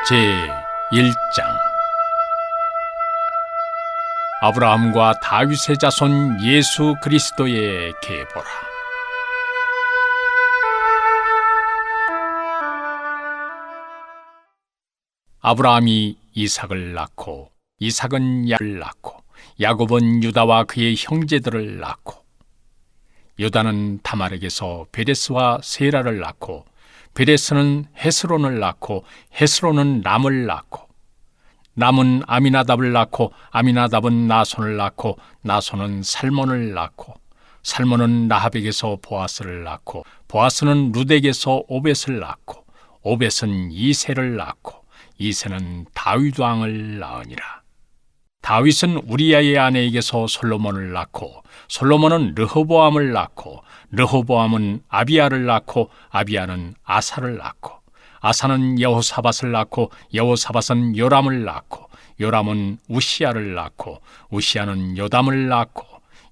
제1장 아브라함과 다윗의 자손 예수 그리스도의 계보라. 아브라함이 이삭을 낳고 이삭은 야곱을 낳고 야곱은 유다와 그의 형제들을 낳고 유다는 다말에게서 베레스와 세라를 낳고 베레스는 헤스론을 낳고 헤스론은 람을 낳고 람은 아미나답을 낳고 아미나답은 나손을 낳고 나손은 살몬을 낳고 살몬은 라합에게서 보아스를 낳고 보아스는 룻에게서 오벳을 낳고 오벳은 이새를 낳고 이새는 다윗 왕을 낳으니라. 다윗은 우리야의 아내에게서 솔로몬을 낳고 솔로몬은 르호보암을 낳고 르호보암은 아비야를 낳고 아비야는 아사를 낳고 아사는 여호사밧을 낳고 여호사밧은 요람을 낳고 요람은 우시야를 낳고 우시야는 요담을 낳고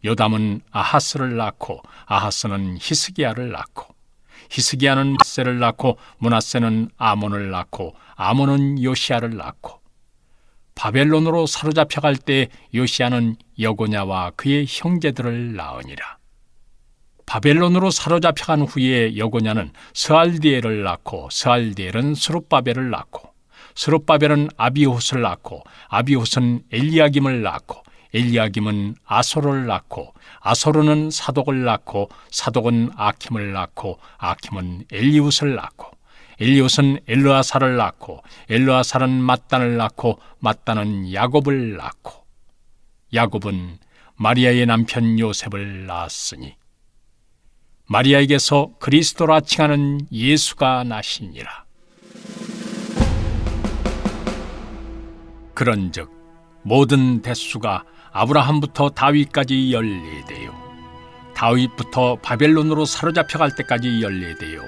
요담은 아하스를 낳고 아하스는 히스기야를 낳고 히스기야는 므낫세를 낳고 므낫세는 아몬을 낳고 아몬은 요시야를 낳고 바벨론으로 사로잡혀갈 때 요시야는 여고냐와 그의 형제들을 낳으니라. 바벨론으로 사로잡혀간 후에 여고냐는 스알디엘을 낳고 스알디엘은 스룹바벨을 낳고 스룹바벨은 아비훗을 낳고 아비훗은 엘리야김을 낳고 엘리야김은 아소를 낳고 아소르는 사독을 낳고 사독은 아킴을 낳고 아킴은 엘리훗을 낳고 엘리훗은 엘르아사를 낳고 엘르아사는 mat단을 낳고 mat단은 야곱을 낳고 야곱은 마리아의 남편 요셉을 낳았으니 마리아에게서 그리스도라 칭하는 예수가 나시니라. 그런즉 모든 대수가 아브라함부터 다윗까지 14대요 다윗부터 바벨론으로 사로잡혀갈 때까지 14대요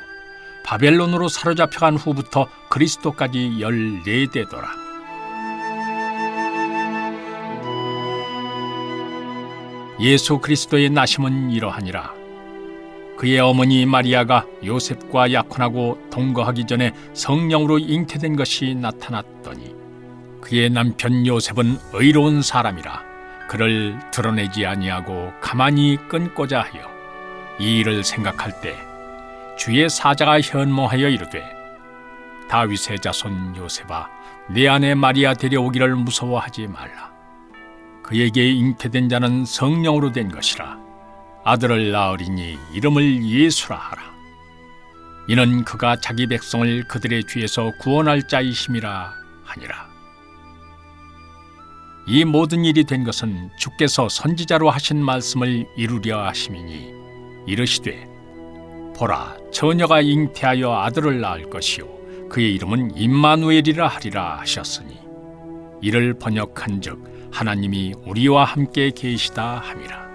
바벨론으로 사로잡혀간 후부터 그리스도까지 14대더라. 예수 그리스도의 나심은 이러하니라. 그의 어머니 마리아가 요셉과 약혼하고 동거하기 전에 성령으로 잉태된 것이 나타났더니 그의 남편 요셉은 의로운 사람이라 그를 드러내지 아니하고 가만히 끊고자 하여 이 일을 생각할 때 주의 사자가 현몽하여 이르되 다윗의 자손 요셉아 내 아내 마리아 데려오기를 무서워하지 말라. 그에게 잉태된 자는 성령으로 된 것이라. 아들을 낳으리니 이름을 예수라 하라. 이는 그가 자기 백성을 그들의 죄에서 구원할 자이심이라 하니라. 이 모든 일이 된 것은 주께서 선지자로 하신 말씀을 이루려 하심이니 이르시되 보라 처녀가 잉태하여 아들을 낳을 것이요 그의 이름은 임마누엘이라 하리라 하셨으니 이를 번역한즉 하나님이 우리와 함께 계시다 함이라.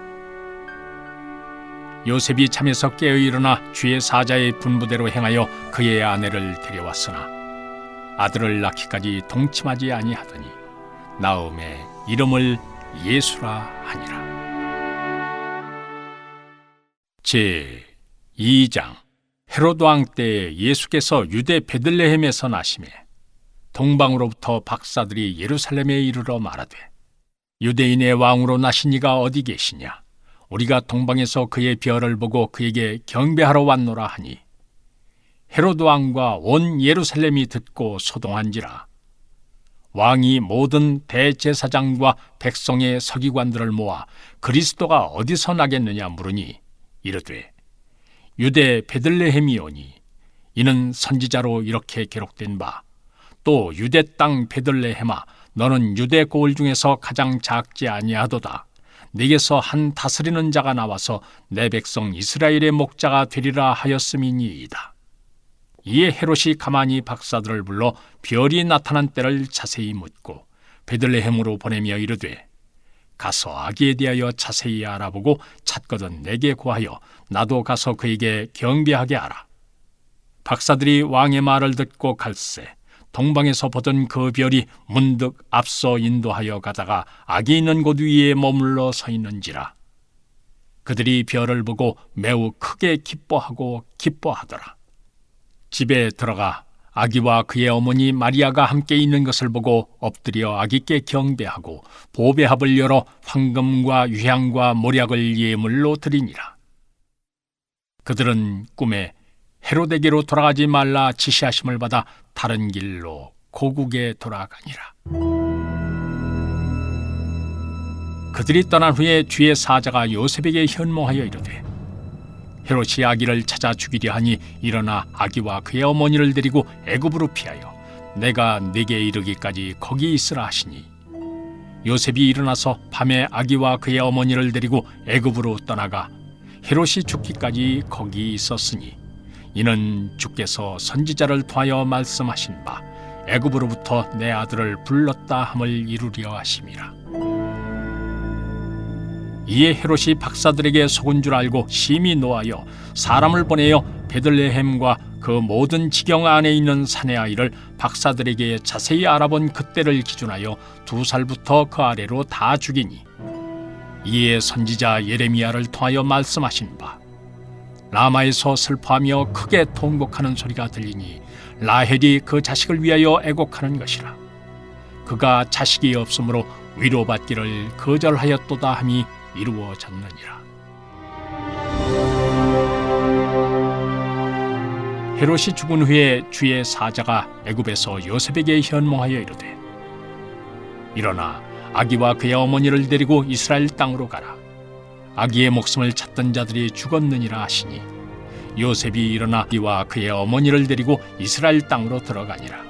요셉이 잠에서 깨어 일어나 주의 사자의 분부대로 행하여 그의 아내를 데려왔으나 아들을 낳기까지 동침하지 아니하더니 나음에 이름을 예수라 하니라. 제2장 헤롯 왕 때 예수께서 유대 베들레헴에서 나시매 동방으로부터 박사들이 예루살렘에 이르러 말하되 유대인의 왕으로 나신 이가 어디 계시냐? 우리가 동방에서 그의 별을 보고 그에게 경배하러 왔노라 하니 헤롯 왕과 온 예루살렘이 듣고 소동한지라. 왕이 모든 대제사장과 백성의 서기관들을 모아 그리스도가 어디서 나겠느냐 물으니 이르되 유대 베들레헴이오니 이는 선지자로 이렇게 기록된 바 또 유대 땅 베들레헴아 너는 유대 고을 중에서 가장 작지 아니하도다. 네게서 한 다스리는 자가 나와서 내 백성 이스라엘의 목자가 되리라 하였음이니이다. 이에 헤롯이 가만히 박사들을 불러 별이 나타난 때를 자세히 묻고 베들레헴으로 보내며 이르되 가서 아기에 대하여 자세히 알아보고 찾거든 내게 고하여 나도 가서 그에게 경배하게 하라. 박사들이 왕의 말을 듣고 갈새 동방에서 보던 그 별이 문득 앞서 인도하여 가다가 아기 있는 곳 위에 머물러 서 있는지라. 그들이 별을 보고 매우 크게 기뻐하더라. 집에 들어가 아기와 그의 어머니 마리아가 함께 있는 것을 보고 엎드려 아기께 경배하고 보배합을 열어 황금과 유향과 몰약을 예물로 드리니라. 그들은 꿈에 헤로데게로 돌아가지 말라 지시하심을 받아 다른 길로 고국에 돌아가니라. 그들이 떠난 후에 주의 사자가 요셉에게 현몽하여 이르되, 헤롯이 아기를 찾아 죽이려 하니 일어나 아기와 그의 어머니를 데리고 애굽으로 피하여 내가 네게 이르기까지 거기 있으라 하시니, 요셉이 일어나서 밤에 아기와 그의 어머니를 데리고 애굽으로 떠나가 헤롯이 죽기까지 거기 있었으니, 이는 주께서 선지자를 통하여 말씀하신 바 애굽으로부터 내 아들을 불렀다 함을 이루려 하심이라. 이에 헤롯이 박사들에게 속은 줄 알고 심히 노하여 사람을 보내어 베들레헴과 그 모든 지경 안에 있는 사내 아이를 박사들에게 자세히 알아본 그때를 기준하여 2살부터 그 아래로 다 죽이니, 이에 선지자 예레미야를 통하여 말씀하신 바 라마에서 슬퍼하며 크게 통곡하는 소리가 들리니 라헬이 그 자식을 위하여 애곡하는 것이라. 그가 자식이 없으므로 위로받기를 거절하였도다 함이 이루어졌느니라. 헤롯이 죽은 후에 주의 사자가 애굽에서 요셉에게 현몽하여 이르되, 일어나 아기와 그의 어머니를 데리고 이스라엘 땅으로 가라. 아기의 목숨을 찾던 자들이 죽었느니라 하시니, 요셉이 일어나 아기와 그의 어머니를 데리고 이스라엘 땅으로 들어가니라.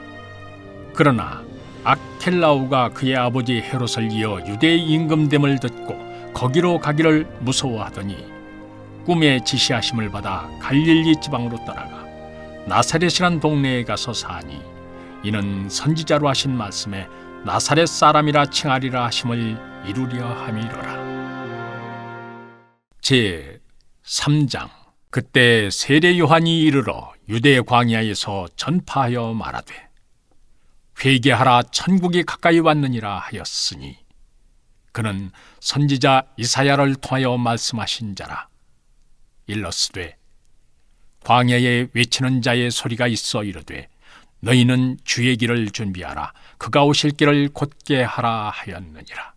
그러나 아켈라오가 그의 아버지 헤롯을 이어 유대의 임금됨을 듣고 거기로 가기를 무서워하더니 꿈에 지시하심을 받아 갈릴리 지방으로 떠나가 나사렛이란 동네에 가서 사니, 이는 선지자로 하신 말씀에 나사렛 사람이라 칭하리라 하심을 이루려 함이로라. 제 3장. 그때 세례 요한이 이르러 유대 광야에서 전파하여 말하되, 회개하라, 천국이 가까이 왔느니라 하였으니, 그는 선지자 이사야를 통하여 말씀하신 자라. 일러스되, 광야에 외치는 자의 소리가 있어 이르되, 너희는 주의 길을 준비하라, 그가 오실 길을 곧게 하라 하였느니라.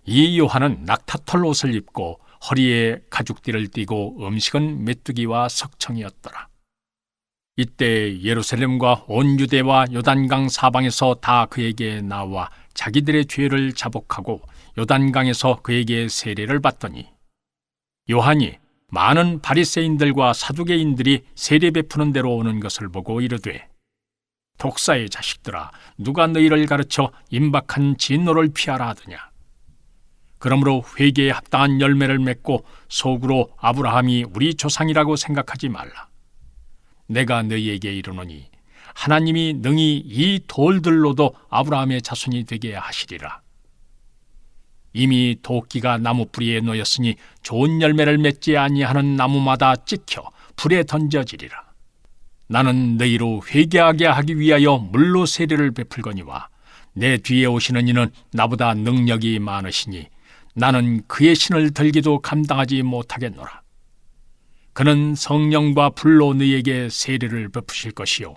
이 요한은 낙타털 옷을 입고 허리에 가죽띠를 띠고 음식은 메뚜기와 석청이었더라. 이때 예루살렘과 온 유대와 요단강 사방에서 다 그에게 나와 자기들의 죄를 자복하고 요단강에서 그에게 세례를 받더니, 요한이 많은 바리새인들과 사두개인들이 세례 베푸는 데로 오는 것을 보고 이르되, 독사의 자식들아, 누가 너희를 가르쳐 임박한 진노를 피하라 하더냐. 그러므로 회개에 합당한 열매를 맺고 속으로 아브라함이 우리 조상이라고 생각하지 말라. 내가 너희에게 이르노니 하나님이 능히 이 돌들로도 아브라함의 자손이 되게 하시리라. 이미 도끼가 나무 뿌리에 놓였으니 좋은 열매를 맺지 아니하는 나무마다 찍혀 불에 던져지리라. 나는 너희로 회개하게 하기 위하여 물로 세례를 베풀거니와 내 뒤에 오시는 이는 나보다 능력이 많으시니 나는 그의 신을 들기도 감당하지 못하겠노라. 그는 성령과 불로 너희에게 세례를 베푸실 것이요,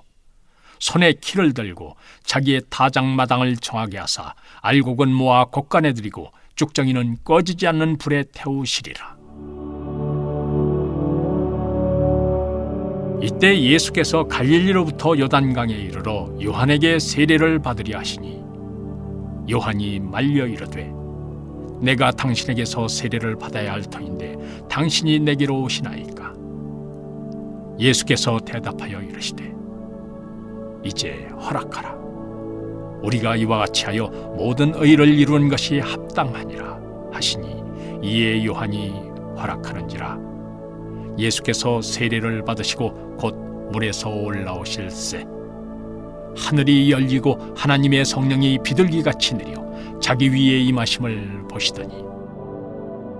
손에 키를 들고 자기의 타작마당을 정하게 하사 알곡은 모아 곡간에 들이고 쭉정이는 꺼지지 않는 불에 태우시리라. 이때 예수께서 갈릴리로부터 요단강에 이르러 요한에게 세례를 받으려 하시니, 요한이 말려 이르되, 내가 당신에게서 세례를 받아야 할 터인데 당신이 내게로 오시나이까? 예수께서 대답하여 이르시되, 이제 허락하라. 우리가 이와 같이 하여 모든 의를 이루는 것이 합당하니라 하시니, 이에 요한이 허락하는지라. 예수께서 세례를 받으시고 곧 물에서 올라오실새 하늘이 열리고 하나님의 성령이 비둘기같이 내려 자기 위에 임하심을 보시더니,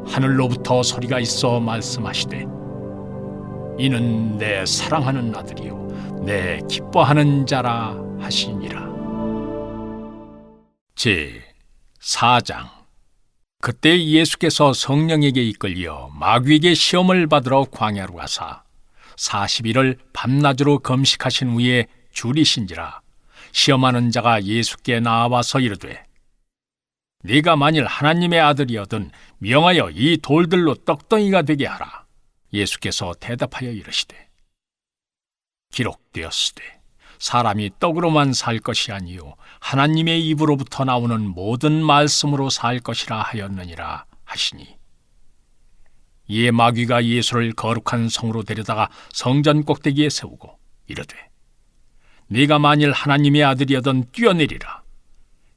하늘로부터 소리가 있어 말씀하시되, 이는 내 사랑하는 아들이요 내 기뻐하는 자라 하시니라. 제 4장. 그때 예수께서 성령에게 이끌려 마귀에게 시험을 받으러 광야로 가사 40일을 밤낮으로 금식하신 후에 줄이신지라. 시험하는 자가 예수께 나와서 이르되, 네가 만일 하나님의 아들이거든 명하여 이 돌들로 떡덩이가 되게 하라. 예수께서 대답하여 이르시되, 기록되었으되 사람이 떡으로만 살 것이 아니요 하나님의 입으로부터 나오는 모든 말씀으로 살 것이라 하였느니라 하시니, 이에 마귀가 예수를 거룩한 성으로 데려다가 성전 꼭대기에 세우고 이르되, 네가 만일 하나님의 아들이거든 뛰어내리라.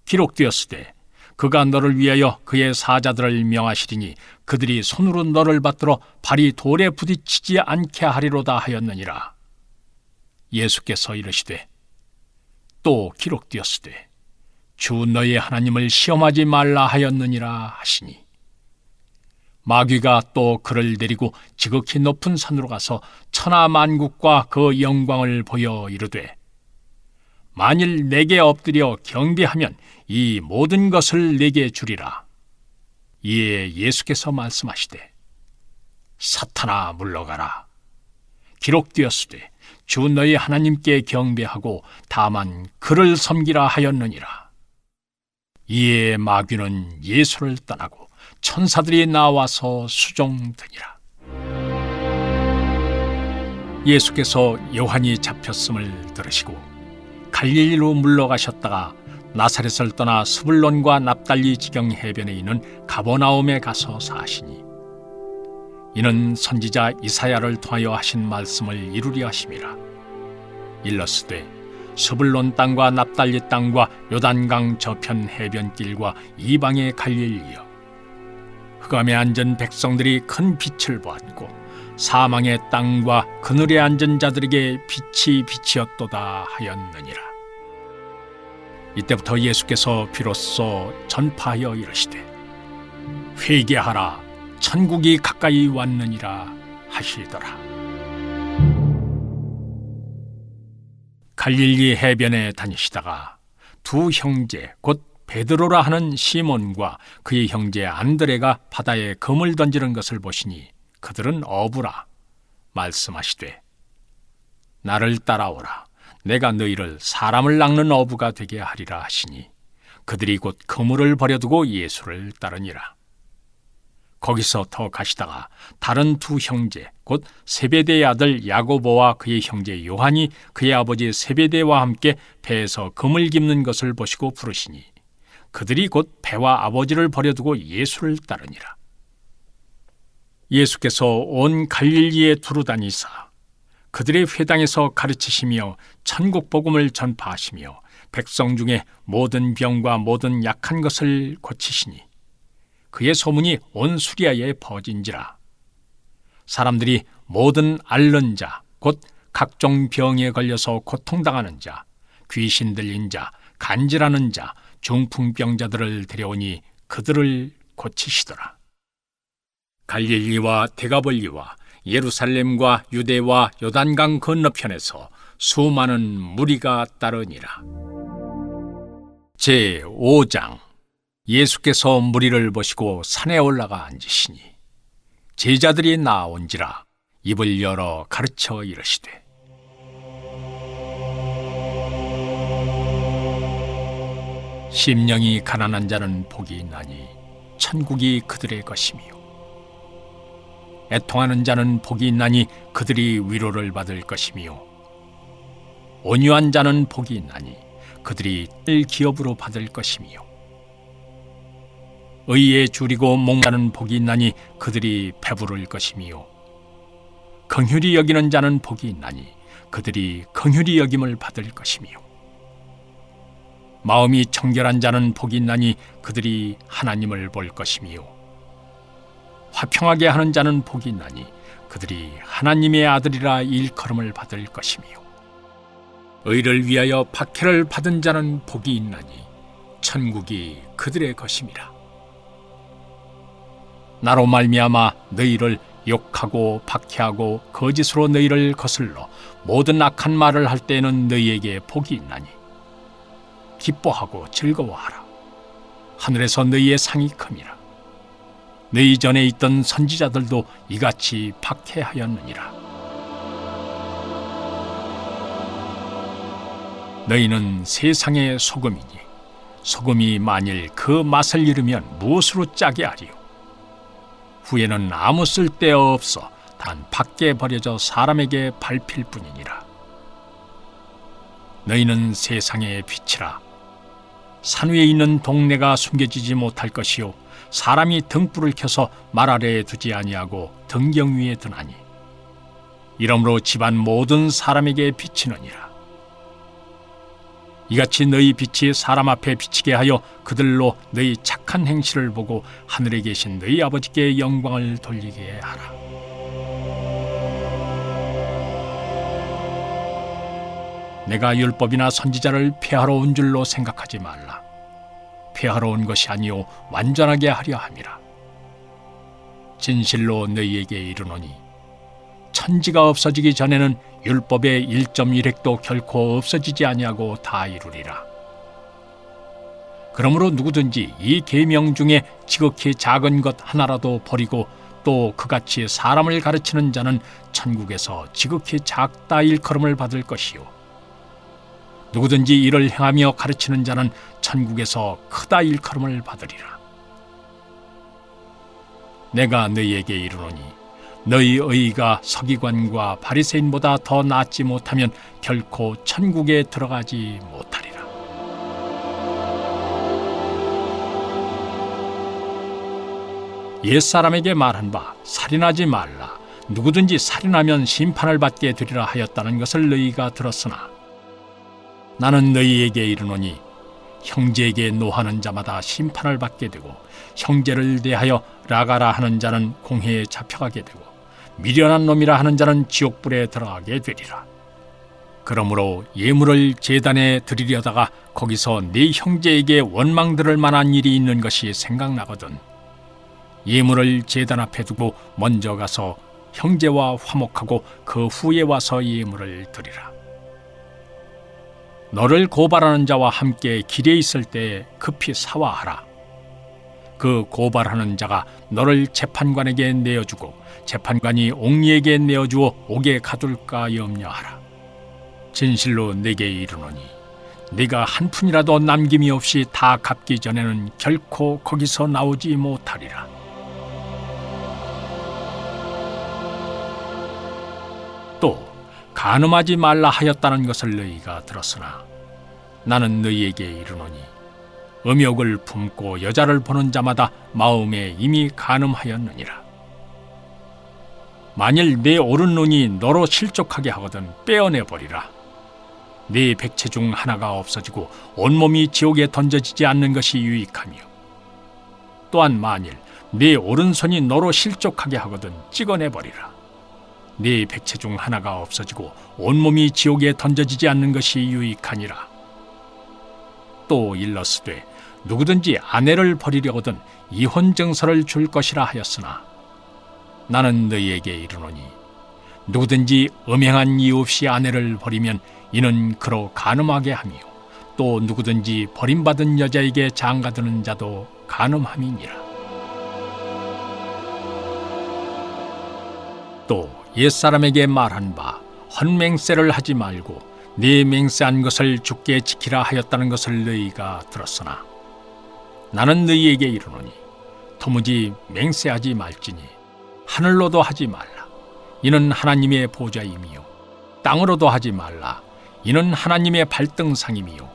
기록되었으되 그가 너를 위하여 그의 사자들을 명하시리니 그들이 손으로 너를 받들어 발이 돌에 부딪히지 않게 하리로다 하였느니라. 예수께서 이르시되, 또 기록되었으되 주 너의 하나님을 시험하지 말라 하였느니라 하시니, 마귀가 또 그를 데리고 지극히 높은 산으로 가서 천하 만국과 그 영광을 보여 이르되, 만일 내게 엎드려 경배하면 이 모든 것을 내게 주리라. 이에 예수께서 말씀하시되, 사탄아 물러가라. 기록되었으되 주 너희 하나님께 경배하고 다만 그를 섬기라 하였느니라. 이에 마귀는 예수를 떠나고 천사들이 나와서 수종드니라. 예수께서 요한이 잡혔음을 들으시고 갈릴리로 물러가셨다가 나사렛을 떠나 스불론과 납달리 지경 해변에 있는 가버나움에 가서 사시니, 이는 선지자 이사야를 통하여 하신 말씀을 이루려 하심이라. 일러스되 스불론 땅과 납달리 땅과 요단강 저편 해변길과 이방의 갈릴리여, 흑암에 앉은 백성들이 큰 빛을 보았고 사망의 땅과 그늘에 앉은 자들에게 빛이 비치었도다 하였느니라. 이때부터 예수께서 비로소 전파하여 이르시되, 회개하라, 천국이 가까이 왔느니라 하시더라. 갈릴리 해변에 다니시다가 두 형제 곧 베드로라 하는 시몬과 그의 형제 안드레가 바다에 금을 던지는 것을 보시니 그들은 어부라. 말씀하시되, 나를 따라오라. 내가 너희를 사람을 낚는 어부가 되게 하리라 하시니, 그들이 곧 그물을 버려두고 예수를 따르니라. 거기서 더 가시다가 다른 두 형제 곧 세베대의 아들 야고보와 그의 형제 요한이 그의 아버지 세베대와 함께 배에서 금을 깁는 것을 보시고 부르시니, 그들이 곧 배와 아버지를 버려두고 예수를 따르니라. 예수께서 온 갈릴리에 두루 다니사 그들의 회당에서 가르치시며 천국 복음을 전파하시며 백성 중에 모든 병과 모든 약한 것을 고치시니, 그의 소문이 온 수리아에 퍼진지라. 사람들이 모든 앓는 자 곧 각종 병에 걸려서 고통당하는 자, 귀신 들린 자, 간질하는 자, 중풍병자들을 데려오니 그들을 고치시더라. 갈릴리와 데가볼리와 예루살렘과 유대와 요단강 건너편에서 수많은 무리가 따르니라. 제5장. 예수께서 무리를 보시고 산에 올라가 앉으시니 제자들이 나온지라 입을 열어 가르쳐 이르시되, 심령이 가난한 자는 복이 있나니 천국이 그들의 것이며, 애통하는 자는 복이 있나니 그들이 위로를 받을 것이며, 온유한 자는 복이 있나니 그들이 뜰 기업으로 받을 것이며, 의에 줄이고 목마른 복이 있나니 그들이 배부를 것이며, 긍휼히 여기는 자는 복이 있나니 그들이 긍휼히 여김을 받을 것이며, 마음이 청결한 자는 복이 있나니 그들이 하나님을 볼 것이며, 화평하게 하는 자는 복이 있나니 그들이 하나님의 아들이라 일컬음을 받을 것이며, 의를 위하여 박해를 받은 자는 복이 있나니 천국이 그들의 것임이라. 나로 말미암아 너희를 욕하고 박해하고 거짓으로 너희를 거슬러 모든 악한 말을 할 때에는 너희에게 복이 있나니 기뻐하고 즐거워하라. 하늘에서 너희의 상이 큼이라. 너희 전에 있던 선지자들도 이같이 박해하였느니라. 너희는 세상의 소금이니 소금이 만일 그 맛을 잃으면 무엇으로 짜게 하리요? 후에는 아무 쓸데없어 단 밖에 버려져 사람에게 밟힐 뿐이니라. 너희는 세상의 빛이라. 산 위에 있는 동네가 숨겨지지 못할 것이요 사람이 등불을 켜서 말 아래에 두지 아니하고 등경 위에 두나니 이러므로 집안 모든 사람에게 비치느니라. 이같이 너희 빛이 사람 앞에 비치게 하여 그들로 너희 착한 행실을 보고 하늘에 계신 너희 아버지께 영광을 돌리게 하라. 내가 율법이나 선지자를 폐하러 온 줄로 생각하지 말라. 폐하러 온 것이 아니요 완전하게 하려 함이라. 진실로 너희에게 이르노니 천지가 없어지기 전에는 율법의 1.1획도 결코 없어지지 아니하고 다 이루리라. 그러므로 누구든지 이 계명 중에 지극히 작은 것 하나라도 버리고 또 그같이 사람을 가르치는 자는 천국에서 지극히 작다 일컬음을 받을 것이요 누구든지 이를 행하며 가르치는 자는 천국에서 크다 일컬음을 받으리라. 내가 너희에게 이르노니 너희 의가 서기관과 바리새인보다 더 낫지 못하면 결코 천국에 들어가지 못하리라. 옛사람에게 말한 바 살인하지 말라. 누구든지 살인하면 심판을 받게 되리라 하였다는 것을 너희가 들었으나 나는 너희에게 이르노니 형제에게 노하는 자마다 심판을 받게 되고 형제를 대하여 라가라 하는 자는 공회에 잡혀가게 되고 미련한 놈이라 하는 자는 지옥불에 들어가게 되리라. 그러므로 예물을 제단에 드리려다가 거기서 네 형제에게 원망 들을 만한 일이 있는 것이 생각나거든 예물을 제단 앞에 두고 먼저 가서 형제와 화목하고 그 후에 와서 예물을 드리라. 너를 고발하는 자와 함께 길에 있을 때 급히 사화하라. 그 고발하는 자가 너를 재판관에게 내어주고 재판관이 옥리에게 내어주어 옥에 가둘까 염려하라. 진실로 내게 이르노니 네가 한 푼이라도 남김이 없이 다 갚기 전에는 결코 거기서 나오지 못하리라. 또 간음하지 말라 하였다는 것을 너희가 들었으나 나는 너희에게 이르노니 음욕을 품고 여자를 보는 자마다 마음에 이미 간음하였느니라. 만일 내 오른눈이 너로 실족하게 하거든 빼어내버리라. 네 백체 중 하나가 없어지고 온몸이 지옥에 던져지지 않는 것이 유익하며 또한 만일 네 오른손이 너로 실족하게 하거든 찍어내버리라. 네 백체 중 하나가 없어지고 온몸이 지옥에 던져지지 않는 것이 유익하니라. 또 일러스되 누구든지 아내를 버리려거든 이혼 증서를 줄 것이라 하였으나 나는 너희에게 이르노니 누구든지 음행한 이유 없이 아내를 버리면 이는 그로 간음하게 하며 또 누구든지 버림받은 여자에게 장가드는 자도 간음함이니라. 또 옛사람에게 말한 바 헌맹세를 하지 말고 네 맹세한 것을 주께 지키라 하였다는 것을 너희가 들었으나 나는 너희에게 이르노니 도무지 맹세하지 말지니 하늘로도 하지 말라. 이는 하나님의 보좌임이요 땅으로도 하지 말라. 이는 하나님의 발등상임이요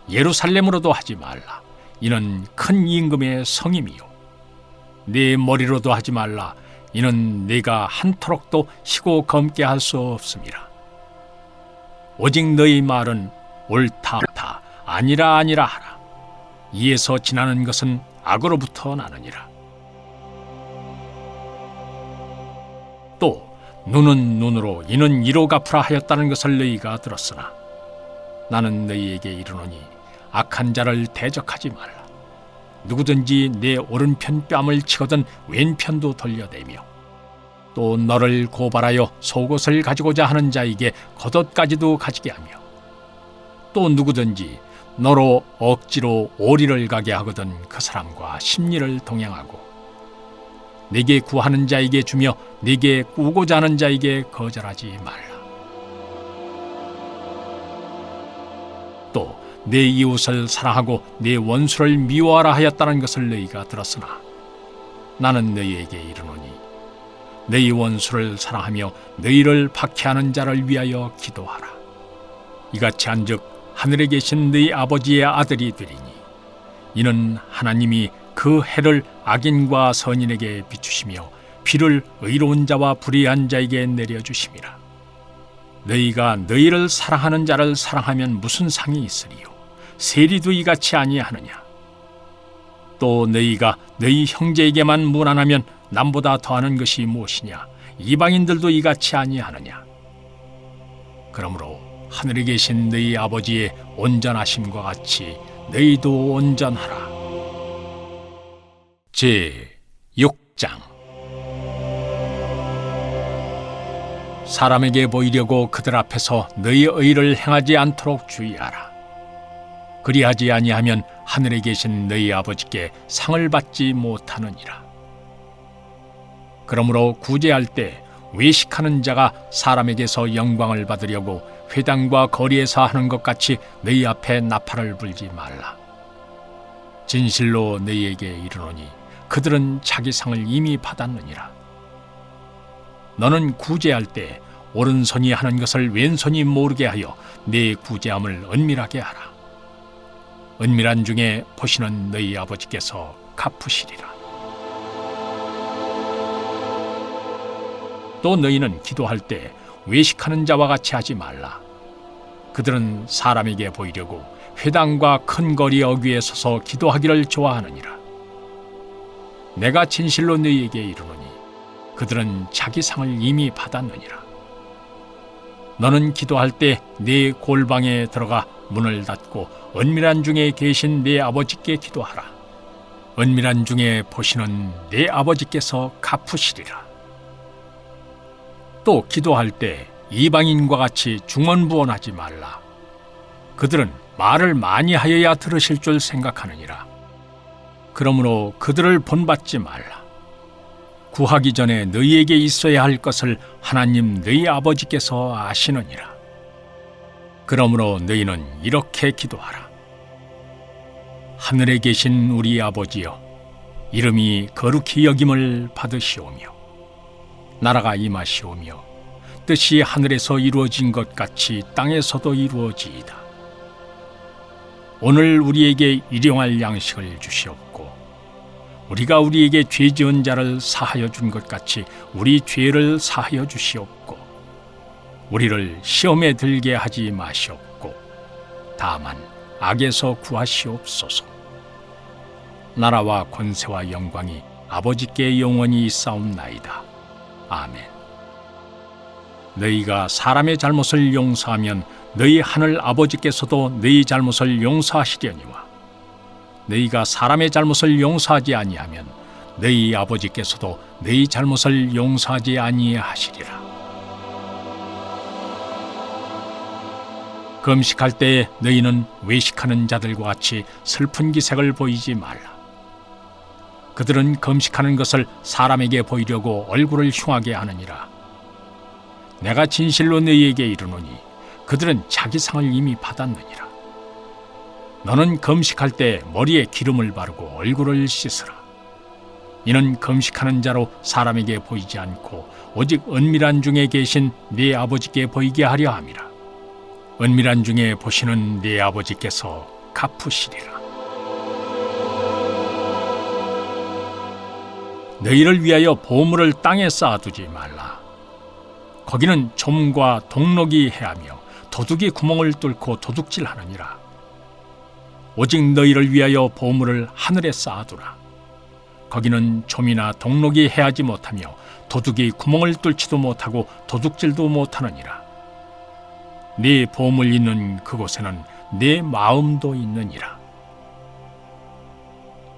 예루살렘으로도 하지 말라. 이는 큰 임금의 성임이요 네 머리로도 하지 말라. 이는 네가 한토록도 희고 검게 할 수 없음이라. 오직 너희 말은 옳다 옳다 아니라 아니라 하라. 이에서 지나는 것은 악으로부터 나느니라. 또 눈은 눈으로 이는 이로 갚으라 하였다는 것을 너희가 들었으나 나는 너희에게 이르노니 악한 자를 대적하지 말라. 누구든지 내 오른편 뺨을 치거든 왼편도 돌려대며 또 너를 고발하여 속옷을 가지고자 하는 자에게 겉옷까지도 가지게 하며 또 누구든지 너로 억지로 오리를 가게 하거든 그 사람과 심리를 동행하고 네게 구하는 자에게 주며 네게 꾸고자 하는 자에게 거절하지 말라. 또 내 이웃을 사랑하고 내 원수를 미워하라 하였다는 것을 너희가 들었으나 나는 너희에게 이르노니 너희 원수를 사랑하며 너희를 박해하는 자를 위하여 기도하라. 이같이 한즉 하늘에 계신 너희 아버지의 아들이 되리니 이는 하나님이 그 해를 악인과 선인에게 비추시며 비를 의로운 자와 불의한 자에게 내려주심이라. 너희가 너희를 사랑하는 자를 사랑하면 무슨 상이 있으리요? 세리도 이같이 아니하느냐? 또 너희가 너희 형제에게만 무난하면 남보다 더하는 것이 무엇이냐? 이방인들도 이같이 아니하느냐? 그러므로 하늘에 계신 너희 아버지의 온전하심과 같이 너희도 온전하라. 제6장. 사람에게 보이려고 그들 앞에서 너희 의를 행하지 않도록 주의하라. 그리하지 아니하면 하늘에 계신 너희 아버지께 상을 받지 못하느니라. 그러므로 구제할 때 외식하는 자가 사람에게서 영광을 받으려고 회당과 거리에서 하는 것 같이 너희 앞에 나팔을 불지 말라. 진실로 너희에게 이르노니 그들은 자기 상을 이미 받았느니라. 너는 구제할 때 오른손이 하는 것을 왼손이 모르게 하여 네 구제함을 은밀하게 하라. 은밀한 중에 보시는 너희 아버지께서 갚으시리라. 또 너희는 기도할 때 외식하는 자와 같이 하지 말라. 그들은 사람에게 보이려고 회당과 큰 거리 어귀에 서서 기도하기를 좋아하느니라. 내가 진실로 너희에게 이르노니 그들은 자기 상을 이미 받았느니라. 너는 기도할 때 네 골방에 들어가 문을 닫고 은밀한 중에 계신 네 아버지께 기도하라. 은밀한 중에 보시는 네 아버지께서 갚으시리라. 또 기도할 때 이방인과 같이 중언부언하지 말라. 그들은 말을 많이 하여야 들으실 줄 생각하느니라. 그러므로 그들을 본받지 말라. 구하기 전에 너희에게 있어야 할 것을 하나님 너희 아버지께서 아시느니라. 그러므로 너희는 이렇게 기도하라. 하늘에 계신 우리 아버지여, 이름이 거룩히 여김을 받으시오며 나라가 임하시오며 뜻이 하늘에서 이루어진 것 같이 땅에서도 이루어지이다. 오늘 우리에게 일용할 양식을 주시옵고 우리가 우리에게 죄 지은 자를 사하여 준 것 같이 우리 죄를 사하여 주시옵고 우리를 시험에 들게 하지 마시옵고 다만 악에서 구하시옵소서. 나라와 권세와 영광이 아버지께 영원히 있사옵나이다. 아멘. 너희가 사람의 잘못을 용서하면 너희 하늘 아버지께서도 너희 잘못을 용서하시려니와 너희가 사람의 잘못을 용서하지 아니하면 너희 아버지께서도 너희 잘못을 용서하지 아니하시리라. 금식할 때에 너희는 외식하는 자들과 같이 슬픈 기색을 보이지 말라. 그들은 금식하는 것을 사람에게 보이려고 얼굴을 흉하게 하느니라. 내가 진실로 너희에게 이르노니 그들은 자기 상을 이미 받았느니라. 너는 금식할 때 머리에 기름을 바르고 얼굴을 씻으라. 이는 금식하는 자로 사람에게 보이지 않고 오직 은밀한 중에 계신 네 아버지께 보이게 하려 함이라. 은밀한 중에 보시는 네 아버지께서 갚으시리라. 너희를 위하여 보물을 땅에 쌓아두지 말라. 거기는 좀과 동록이 해하며 도둑이 구멍을 뚫고 도둑질하느니라. 오직 너희를 위하여 보물을 하늘에 쌓아두라. 거기는 좀이나 동록이 해하지 못하며 도둑이 구멍을 뚫지도 못하고 도둑질도 못하느니라. 네 보물 있는 그곳에는 네 마음도 있느니라.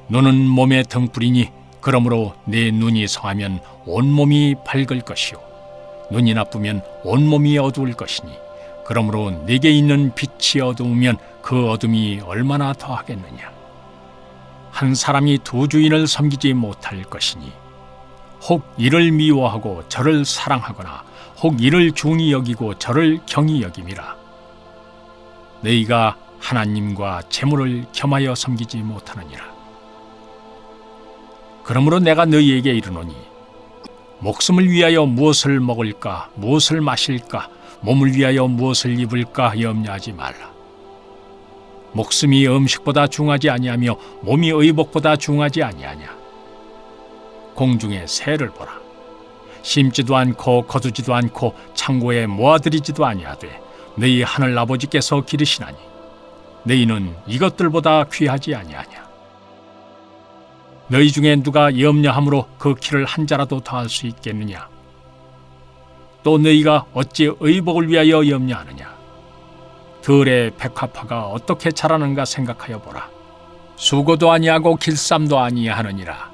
너는 몸의 등불이니 그러므로 내 눈이 성하면 온몸이 밝을 것이요 눈이 나쁘면 온몸이 어두울 것이니 그러므로 내게 있는 빛이 어두우면 그 어둠이 얼마나 더하겠느냐. 한 사람이 두 주인을 섬기지 못할 것이니 혹 이를 미워하고 저를 사랑하거나 혹 이를 중히 여기고 저를 경히 여김이라. 너희가 하나님과 재물을 겸하여 섬기지 못하느니라. 그러므로 내가 너희에게 이르노니 목숨을 위하여 무엇을 먹을까, 무엇을 마실까, 몸을 위하여 무엇을 입을까 염려하지 말라. 목숨이 음식보다 중하지 아니하며 몸이 의복보다 중하지 아니하냐. 공중의 새를 보라. 심지도 않고 거두지도 않고 창고에 모아들이지도 아니하되 너희 하늘 아버지께서 기르시나니 너희는 이것들보다 귀하지 아니하냐. 너희 중에 누가 염려함으로 그 키를 한 자라도 더할 수 있겠느냐. 또 너희가 어찌 의복을 위하여 염려하느냐. 들의 백합화가 어떻게 자라는가 생각하여 보라. 수고도 아니하고 길쌈도 아니하느니라.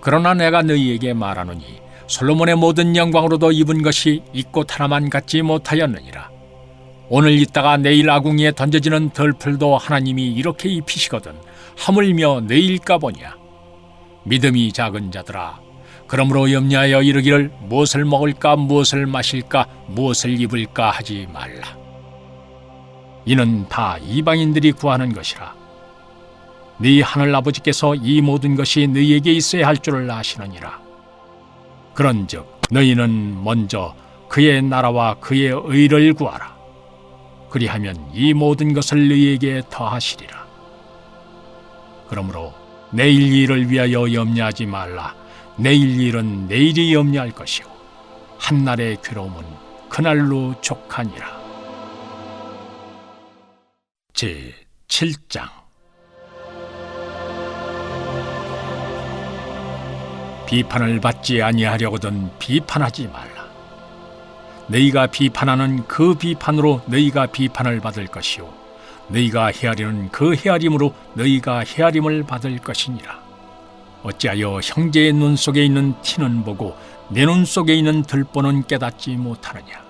그러나 내가 너희에게 말하노니 솔로몬의 모든 영광으로도 입은 것이 이 꽃 하나만 갖지 못하였느니라. 오늘 있다가 내일 아궁이에 던져지는 들풀도 하나님이 이렇게 입히시거든 하물며 내일까 보냐. 믿음이 작은 자들아, 그러므로 염려하여 이르기를 무엇을 먹을까, 무엇을 마실까, 무엇을 입을까 하지 말라. 이는 다 이방인들이 구하는 것이라. 네 하늘 아버지께서 이 모든 것이 너희에게 있어야 할 줄을 아시느니라. 그런즉 너희는 먼저 그의 나라와 그의 의를 구하라. 그리하면 이 모든 것을 너희에게 더하시리라. 그러므로 내일 일을 위하여 염려하지 말라. 내일 일은 내일이 염려할 것이요 한날의 괴로움은 그날로 족하니라. 제7장. 비판을 받지 아니하려거든 비판하지 말라. 너희가 비판하는 그 비판으로 너희가 비판을 받을 것이요 너희가 헤아리는 그 헤아림으로 너희가 헤아림을 받을 것이니라. 어찌하여 형제의 눈 속에 있는 티는 보고 내 눈 속에 있는 들보는 깨닫지 못하느냐.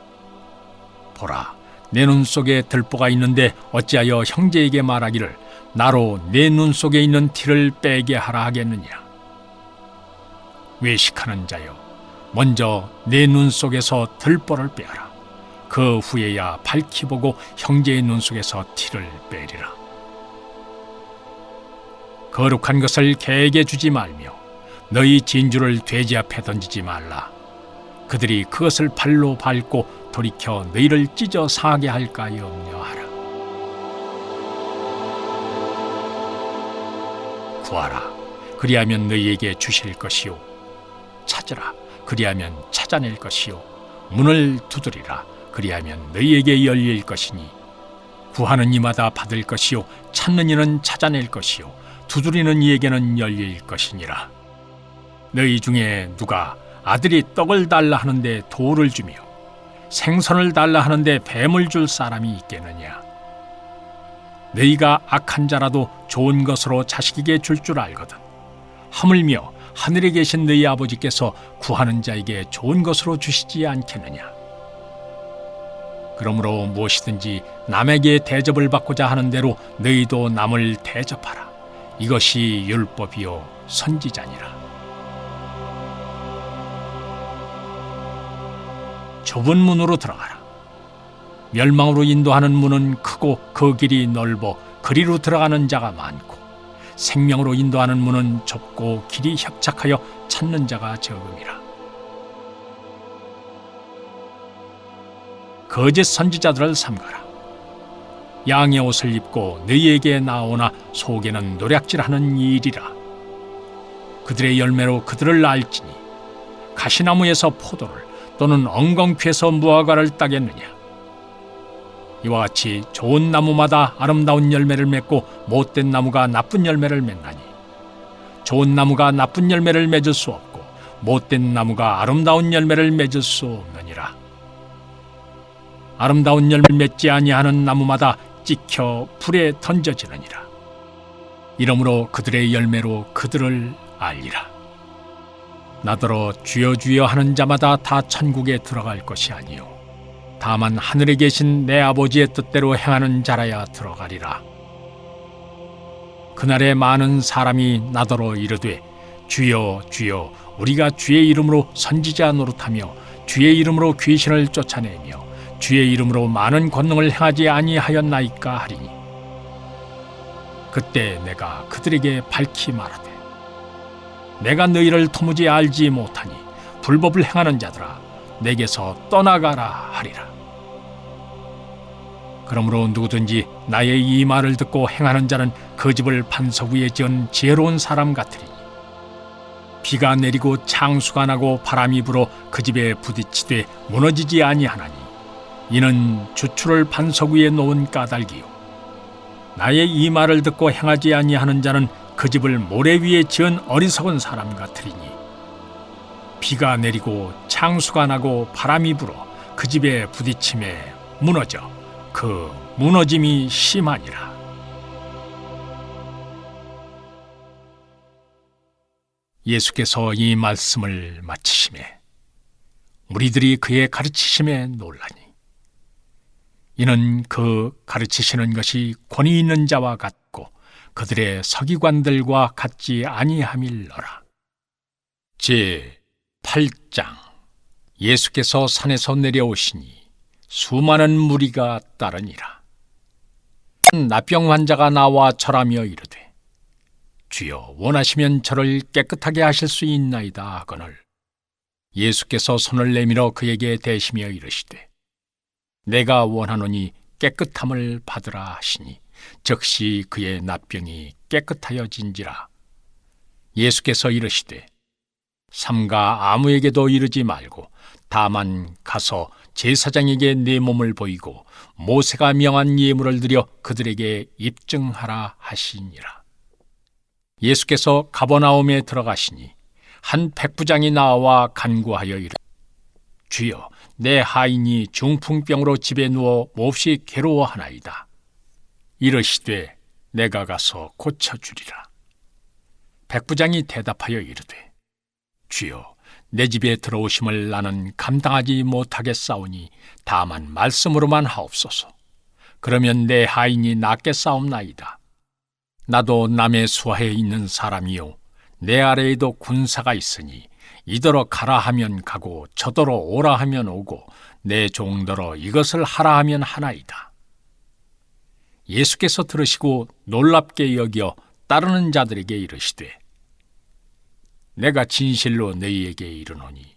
보라, 내 눈 속에 들보가 있는데 어찌하여 형제에게 말하기를 나로 내 눈 속에 있는 티를 빼게 하라 하겠느냐. 외식하는 자여, 먼저 내 눈 속에서 들보를 빼라. 그 후에야 밝히 보고 형제의 눈 속에서 티를 빼리라. 거룩한 것을 개에게 주지 말며 너희 진주를 돼지 앞에 던지지 말라. 그들이 그것을 발로 밟고 돌이켜 너희를 찢어 상하게 할까 염려하라. 구하라, 그리하면 너희에게 주실 것이요 찾으라, 그리하면 찾아낼 것이요 문을 두드리라, 그리하면 너희에게 열릴 것이니 구하는 이마다 받을 것이요 찾는 이는 찾아낼 것이요 두드리는 이에게는 열릴 것이니라. 너희 중에 누가 아들이 떡을 달라 하는데 돌을 주며 생선을 달라 하는데 뱀을 줄 사람이 있겠느냐. 너희가 악한 자라도 좋은 것으로 자식에게 줄 줄 알거든 하물며 하늘에 계신 너희 아버지께서 구하는 자에게 좋은 것으로 주시지 않겠느냐. 그러므로 무엇이든지 남에게 대접을 받고자 하는 대로 너희도 남을 대접하라. 이것이 율법이요 선지자니라. 좁은 문으로 들어가라. 멸망으로 인도하는 문은 크고 그 길이 넓어 그리로 들어가는 자가 많고 생명으로 인도하는 문은 좁고 길이 협착하여 찾는 자가 적음이라. 거짓 선지자들을 삼가라. 양의 옷을 입고 너희에게 나오나 속에는 노략질하는 일이라. 그들의 열매로 그들을 알지니 가시나무에서 포도를 또는 엉겅퀴에서 무화과를 따겠느냐. 이와 같이 좋은 나무마다 아름다운 열매를 맺고 못된 나무가 나쁜 열매를 맺나니 좋은 나무가 나쁜 열매를 맺을 수 없고 못된 나무가 아름다운 열매를 맺을 수 없느니라. 아름다운 열매를 맺지 아니하는 나무마다 찍혀 불에 던져지느니라. 이러므로 그들의 열매로 그들을 알리라. 나더러 주여 주여 하는 자마다 다 천국에 들어갈 것이 아니요 다만 하늘에 계신 내 아버지의 뜻대로 행하는 자라야 들어가리라. 그날에 많은 사람이 나더러 이르되 주여 주여 우리가 주의 이름으로 선지자 노릇하며 주의 이름으로 귀신을 쫓아내며 주의 이름으로 많은 권능을 행하지 아니하였나이까 하리니 그때 내가 그들에게 밝히 말하되 내가 너희를 도무지 알지 못하니 불법을 행하는 자들아 내게서 떠나가라 하리라. 그러므로 누구든지 나의 이 말을 듣고 행하는 자는 그 집을 반석 위에 지은 지혜로운 사람 같으리니 비가 내리고 창수가 나고 바람이 불어 그 집에 부딪히되 무너지지 아니하나니 이는 주추를 반석 위에 놓은 까닭이요 나의 이 말을 듣고 행하지 아니하는 자는 그 집을 모래 위에 지은 어리석은 사람 같으리니 비가 내리고 창수가 나고 바람이 불어 그 집에 부딪힘에 무너져 그 무너짐이 심하니라. 예수께서 이 말씀을 마치시매 무리들이 그의 가르치심에 놀라니 이는 그 가르치시는 것이 권위 있는 자와 같고 그들의 서기관들과 같지 아니함일러라. 제 8장. 예수께서 산에서 내려오시니 수많은 무리가 따르니라. 한 나병 환자가 나와 절하며 이르되 주여 원하시면 저를 깨끗하게 하실 수 있나이다 하거늘 예수께서 손을 내밀어 그에게 대시며 이르시되 내가 원하노니 깨끗함을 받으라 하시니 즉시 그의 나병이 깨끗하여진지라. 예수께서 이르시되 삼가 아무에게도 이르지 말고 다만 가서 제사장에게 내 몸을 보이고 모세가 명한 예물을 드려 그들에게 입증하라 하시니라. 예수께서 가버나움에 들어가시니 한 백부장이 나와 간구하여 이르되 주여 내 하인이 중풍병으로 집에 누워 몹시 괴로워하나이다. 이르시되 내가 가서 고쳐주리라. 백부장이 대답하여 이르되 주여 내 집에 들어오심을 나는 감당하지 못하겠사오니 다만 말씀으로만 하옵소서. 그러면 내 하인이 낫겠사옵나이다. 나도 남의 수하에 있는 사람이요 내 아래에도 군사가 있으니 이더러 가라 하면 가고 저더러 오라 하면 오고 내 종더러 이것을 하라 하면 하나이다. 예수께서 들으시고 놀랍게 여겨 따르는 자들에게 이르시되 내가 진실로 너희에게 이르노니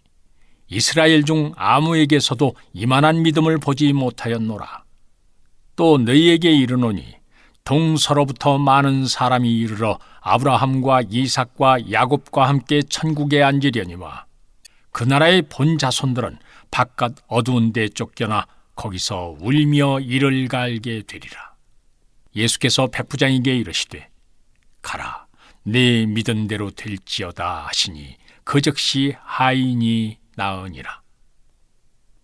이스라엘 중 아무에게서도 이만한 믿음을 보지 못하였노라. 또 너희에게 이르노니 동서로부터 많은 사람이 이르러 아브라함과 이삭과 야곱과 함께 천국에 앉으려니와 그 나라의 본 자손들은 바깥 어두운 데 쫓겨나 거기서 울며 이를 갈게 되리라. 예수께서 백부장에게 이르시되 가라 네 믿은 대로 될지어다 하시니 그 즉시 하인이 나으니라.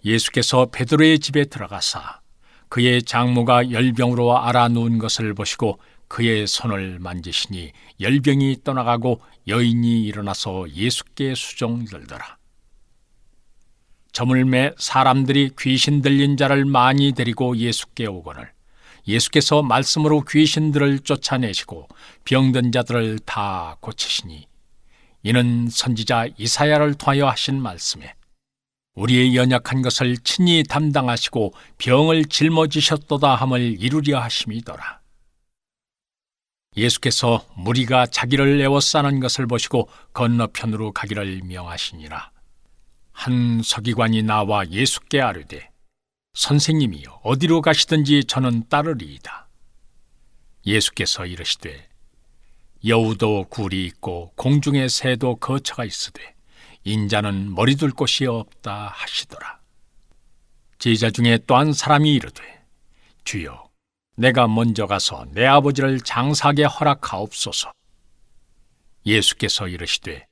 예수께서 베드로의 집에 들어가사 그의 장모가 열병으로 앓아 누운 것을 보시고 그의 손을 만지시니 열병이 떠나가고 여인이 일어나서 예수께 수종들더라. 저물매 사람들이 귀신 들린 자를 많이 데리고 예수께 오거늘 예수께서 말씀으로 귀신들을 쫓아내시고 병든 자들을 다 고치시니 이는 선지자 이사야를 통하여 하신 말씀에 우리의 연약한 것을 친히 담당하시고 병을 짊어지셨도다 함을 이루려 하심이더라. 예수께서 무리가 자기를 애워싸는 것을 보시고 건너편으로 가기를 명하시니라. 한 서기관이 나와 예수께 아뢰되 선생님이여 어디로 가시든지 저는 따르리이다. 예수께서 이르시되 여우도 굴이 있고 공중의 새도 거처가 있으되 인자는 머리둘 곳이 없다 하시더라. 제자 중에 또 한 사람이 이르되 주여 내가 먼저 가서 내 아버지를 장사하게 허락하옵소서. 예수께서 이르시되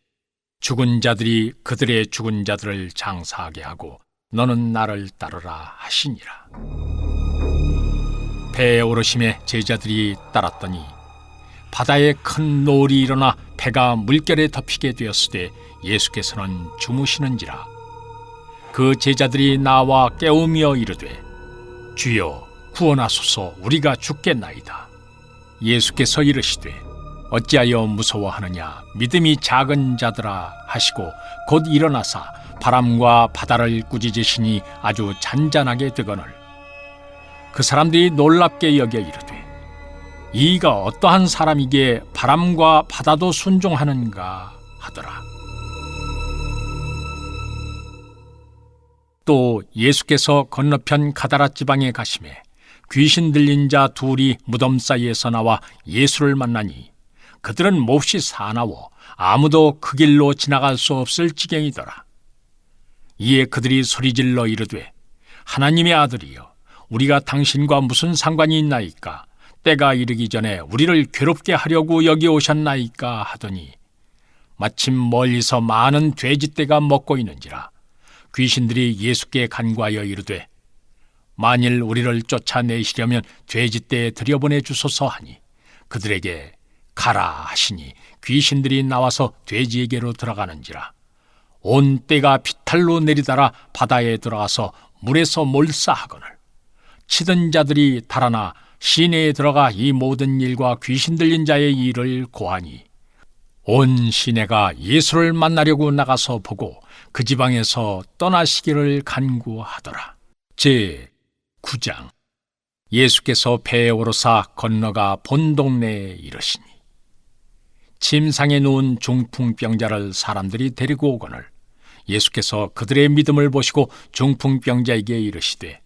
죽은 자들이 그들의 죽은 자들을 장사하게 하고 너는 나를 따르라 하시니라. 배에 오르심에 제자들이 따랐더니 바다에 큰 노을이 일어나 배가 물결에 덮이게 되었으되 예수께서는 주무시는지라. 그 제자들이 나와 깨우며 이르되 주여 구원하소서 우리가 죽겠나이다. 예수께서 이르시되 어찌하여 무서워하느냐 믿음이 작은 자들아 하시고 곧 일어나사 바람과 바다를 꾸짖으시니 아주 잔잔하게 되거늘 그 사람들이 놀랍게 여겨 이르되 이가 어떠한 사람이기에 바람과 바다도 순종하는가 하더라. 또 예수께서 건너편 가다라 지방에 가시매 귀신 들린 자 둘이 무덤 사이에서 나와 예수를 만나니 그들은 몹시 사나워 아무도 그 길로 지나갈 수 없을 지경이더라. 이에 그들이 소리질러 이르되 하나님의 아들이여 우리가 당신과 무슨 상관이 있나이까? 때가 이르기 전에 우리를 괴롭게 하려고 여기 오셨나이까? 하더니 마침 멀리서 많은 돼지떼가 먹고 있는지라 귀신들이 예수께 간구하여 이르되 만일 우리를 쫓아내시려면 돼지떼에 들여보내 주소서 하니 그들에게 가라 하시니 귀신들이 나와서 돼지에게로 들어가는지라 온 떼가 비탈로 내리달아 바다에 들어가서 물에서 몰사하거늘 치던 자들이 달아나 시내에 들어가 이 모든 일과 귀신 들린 자의 일을 고하니 온 시내가 예수를 만나려고 나가서 보고 그 지방에서 떠나시기를 간구하더라. 제9장 예수께서 배에 오르사 건너가 본 동네에 이르시니 침상에 누운 중풍병자를 사람들이 데리고 오거늘 예수께서 그들의 믿음을 보시고 중풍병자에게 이르시되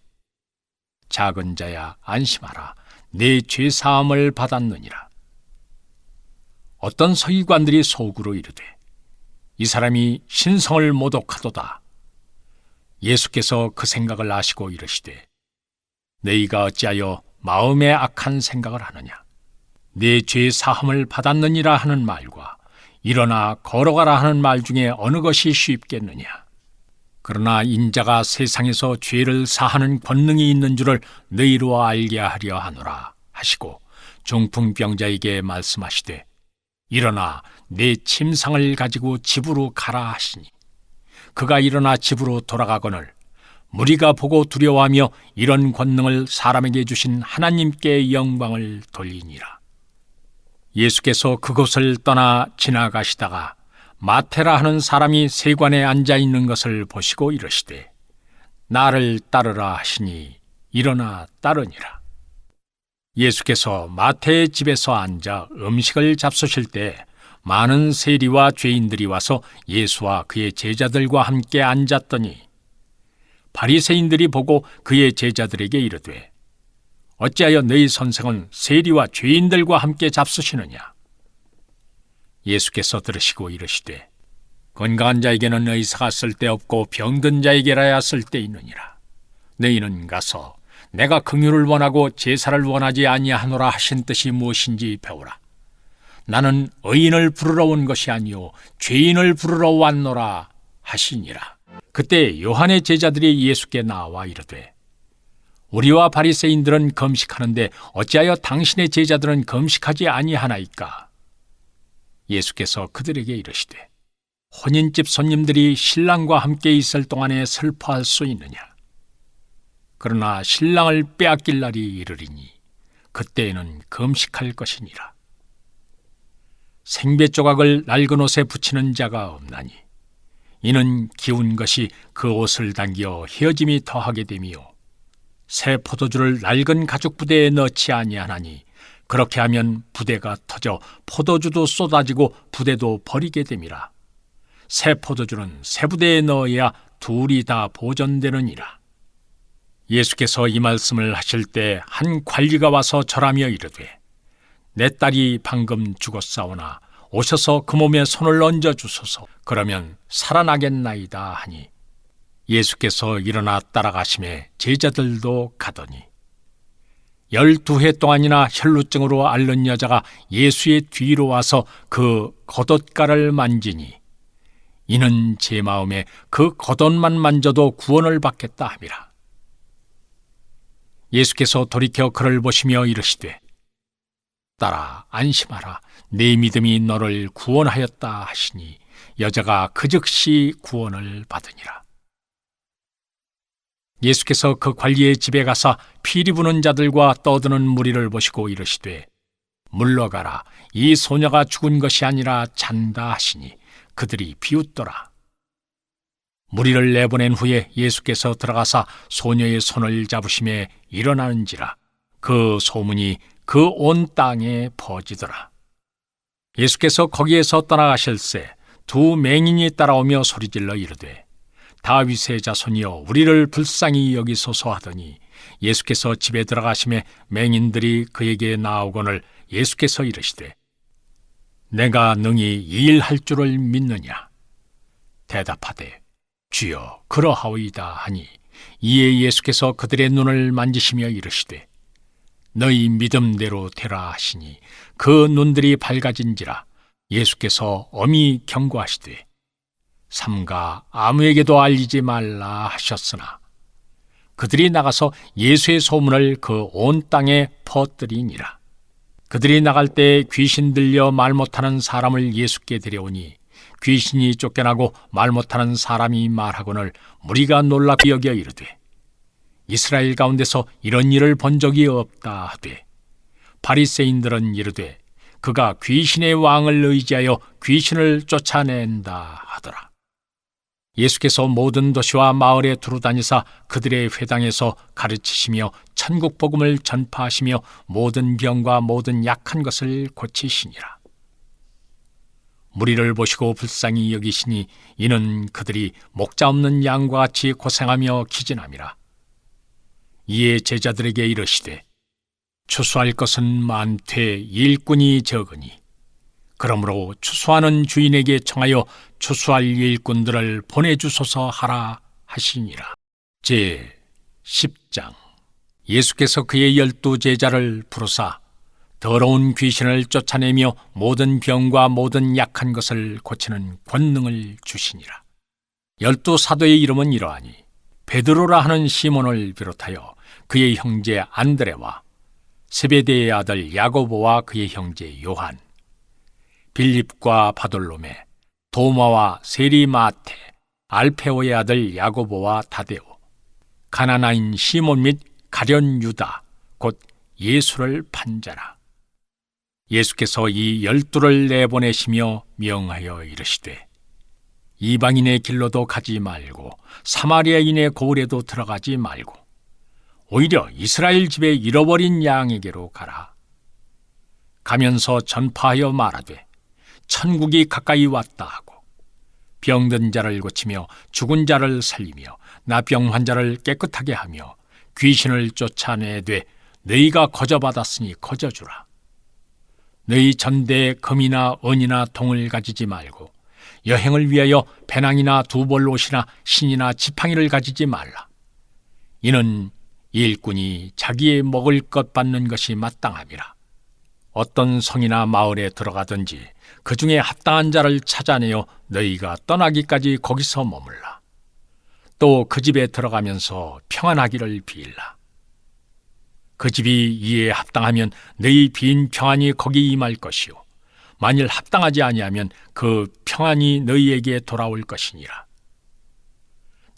작은 자야 안심하라 네 죄 사함을 받았느니라. 어떤 서기관들이 속으로 이르되 이 사람이 신성을 모독하도다. 예수께서 그 생각을 아시고 이르시되 너희가 어찌하여 마음에 악한 생각을 하느냐? 네 죄 사함을 받았느니라 하는 말과 일어나 걸어가라 하는 말 중에 어느 것이 쉽겠느냐? 그러나 인자가 세상에서 죄를 사하는 권능이 있는 줄을 너희로 알게 하려 하노라 하시고 중풍병자에게 말씀하시되 일어나 내 침상을 가지고 집으로 가라 하시니 그가 일어나 집으로 돌아가거늘 무리가 보고 두려워하며 이런 권능을 사람에게 주신 하나님께 영광을 돌리니라. 예수께서 그곳을 떠나 지나가시다가 마태라 하는 사람이 세관에 앉아 있는 것을 보시고 이르시되 나를 따르라 하시니 일어나 따르니라. 예수께서 마태의 집에서 앉아 음식을 잡수실 때 많은 세리와 죄인들이 와서 예수와 그의 제자들과 함께 앉았더니 바리새인들이 보고 그의 제자들에게 이르되 어찌하여 너희 선생은 세리와 죄인들과 함께 잡수시느냐? 예수께서 들으시고 이르시되 건강한 자에게는 의사가 쓸데없고 병든 자에게라야 쓸데있느니라. 너희는 가서 내가 긍휼을 원하고 제사를 원하지 아니하노라 하신 뜻이 무엇인지 배우라. 나는 의인을 부르러 온 것이 아니요 죄인을 부르러 왔노라 하시니라. 그때 요한의 제자들이 예수께 나와 이르되 우리와 바리새인들은 금식하는데 어찌하여 당신의 제자들은 금식하지 아니하나이까? 예수께서 그들에게 이르시되 혼인집 손님들이 신랑과 함께 있을 동안에 슬퍼할 수 있느냐? 그러나 신랑을 빼앗길 날이 이르리니 그때에는 금식할 것이니라. 생배 조각을 낡은 옷에 붙이는 자가 없나니 이는 기운 것이 그 옷을 당겨 헤어짐이 더하게 되며 새 포도주를 낡은 가죽 부대에 넣지 아니하나니 그렇게 하면 부대가 터져 포도주도 쏟아지고 부대도 버리게 됨이라. 새 포도주는 새 부대에 넣어야 둘이 다 보존되느니라. 예수께서 이 말씀을 하실 때 한 관리가 와서 절하며 이르되 내 딸이 방금 죽었사오나 오셔서 그 몸에 손을 얹어 주소서. 그러면 살아나겠나이다 하니 예수께서 일어나 따라가시매 제자들도 가더니 12해 동안이나 혈루증으로 앓는 여자가 예수의 뒤로 와서 그 겉옷가를 만지니 이는 제 마음에 그 겉옷만 만져도 구원을 받겠다 함이라. 예수께서 돌이켜 그를 보시며 이르시되 딸아 안심하라 네 믿음이 너를 구원하였다 하시니 여자가 그 즉시 구원을 받으니라. 예수께서 그 관리의 집에 가사 피리 부는 자들과 떠드는 무리를 보시고 이르시되 물러가라 이 소녀가 죽은 것이 아니라 잔다 하시니 그들이 비웃더라. 무리를 내보낸 후에 예수께서 들어가사 소녀의 손을 잡으심에 일어나는지라 그 소문이 그 온 땅에 퍼지더라. 예수께서 거기에서 떠나가실새 두 맹인이 따라오며 소리질러 이르되 다윗의 자손이여 우리를 불쌍히 여기소서 하더니 예수께서 집에 들어가심에 맹인들이 그에게 나오거늘 예수께서 이르시되 내가 능히 이 일 할 줄을 믿느냐? 대답하되 주여 그러하오이다 하니 이에 예수께서 그들의 눈을 만지시며 이르시되 너희 믿음대로 되라 하시니 그 눈들이 밝아진지라. 예수께서 엄히 경고하시되 삼가 아무에게도 알리지 말라 하셨으나 그들이 나가서 예수의 소문을 그 온 땅에 퍼뜨리니라. 그들이 나갈 때 귀신 들려 말 못하는 사람을 예수께 데려오니 귀신이 쫓겨나고 말 못하는 사람이 말하거늘 무리가 놀랍게 여겨 이르되 이스라엘 가운데서 이런 일을 본 적이 없다 하되 바리새인들은 이르되 그가 귀신의 왕을 의지하여 귀신을 쫓아낸다 하더라. 예수께서 모든 도시와 마을에 두루다니사 그들의 회당에서 가르치시며 천국 복음을 전파하시며 모든 병과 모든 약한 것을 고치시니라. 무리를 보시고 불쌍히 여기시니 이는 그들이 목자 없는 양과 같이 고생하며 기진함이라. 이에 제자들에게 이르시되 추수할 것은 많되 일꾼이 적으니 그러므로 추수하는 주인에게 청하여 추수할 일꾼들을 보내주소서 하라 하시니라. 제 10장. 예수께서 그의 12 제자를 부르사 더러운 귀신을 쫓아내며 모든 병과 모든 약한 것을 고치는 권능을 주시니라. 12 사도의 이름은 이러하니 베드로라 하는 시몬을 비롯하여 그의 형제 안드레와 세베대의 아들 야고보와 그의 형제 요한, 빌립과 바돌로메, 도마와 세리마테, 알페오의 아들 야고보와 다데오, 가나나인 시몬 및 가룟 유다, 곧 예수를 판 자라. 예수께서 이 12를 내보내시며 명하여 이르시되 이방인의 길로도 가지 말고 사마리아인의 고을에도 들어가지 말고 오히려 이스라엘 집에 잃어버린 양에게로 가라. 가면서 전파하여 말하되 천국이 가까이 왔다 하고 병든 자를 고치며 죽은 자를 살리며 나병 환자를 깨끗하게 하며 귀신을 쫓아내되 너희가 거저받았으니 거저주라. 너희 전대에 금이나 은이나 동을 가지지 말고 여행을 위하여 배낭이나 두벌 옷이나 신이나 지팡이를 가지지 말라. 이는 일꾼이 자기의 먹을 것 받는 것이 마땅함이라. 어떤 성이나 마을에 들어가든지 그 중에 합당한 자를 찾아내어 너희가 떠나기까지 거기서 머물라. 또 그 집에 들어가면서 평안하기를 빌라. 그 집이 이에 합당하면 너희 빈 평안이 거기 임할 것이요 만일 합당하지 아니하면 그 평안이 너희에게 돌아올 것이니라.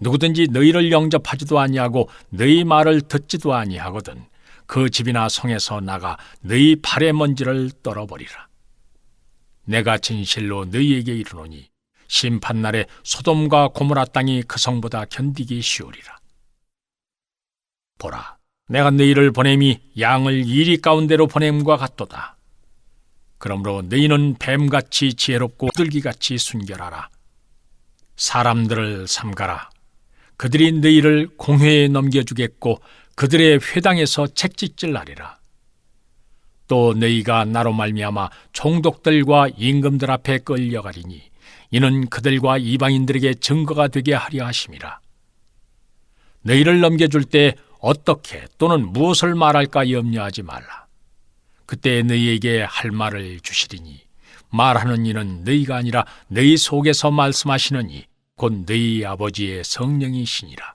누구든지 너희를 영접하지도 아니하고 너희 말을 듣지도 아니하거든 그 집이나 성에서 나가 너희 발의 먼지를 떨어버리라. 내가 진실로 너희에게 이르노니 심판날에 소돔과 고모라 땅이 그 성보다 견디기 쉬우리라. 보라, 내가 너희를 보냄이 양을 이리 가운데로 보냄과 같도다. 그러므로 너희는 뱀같이 지혜롭고 들기같이 순결하라. 사람들을 삼가라. 그들이 너희를 공회에 넘겨주겠고 그들의 회당에서 채찍질하리라. 또 너희가 나로 말미암아 총독들과 임금들 앞에 끌려가리니 이는 그들과 이방인들에게 증거가 되게 하려 하심이라. 너희를 넘겨줄 때 어떻게 또는 무엇을 말할까 염려하지 말라. 그때 너희에게 할 말을 주시리니 말하는 이는 너희가 아니라 너희 속에서 말씀하시는 이 곧 너희 아버지의 성령이시니라.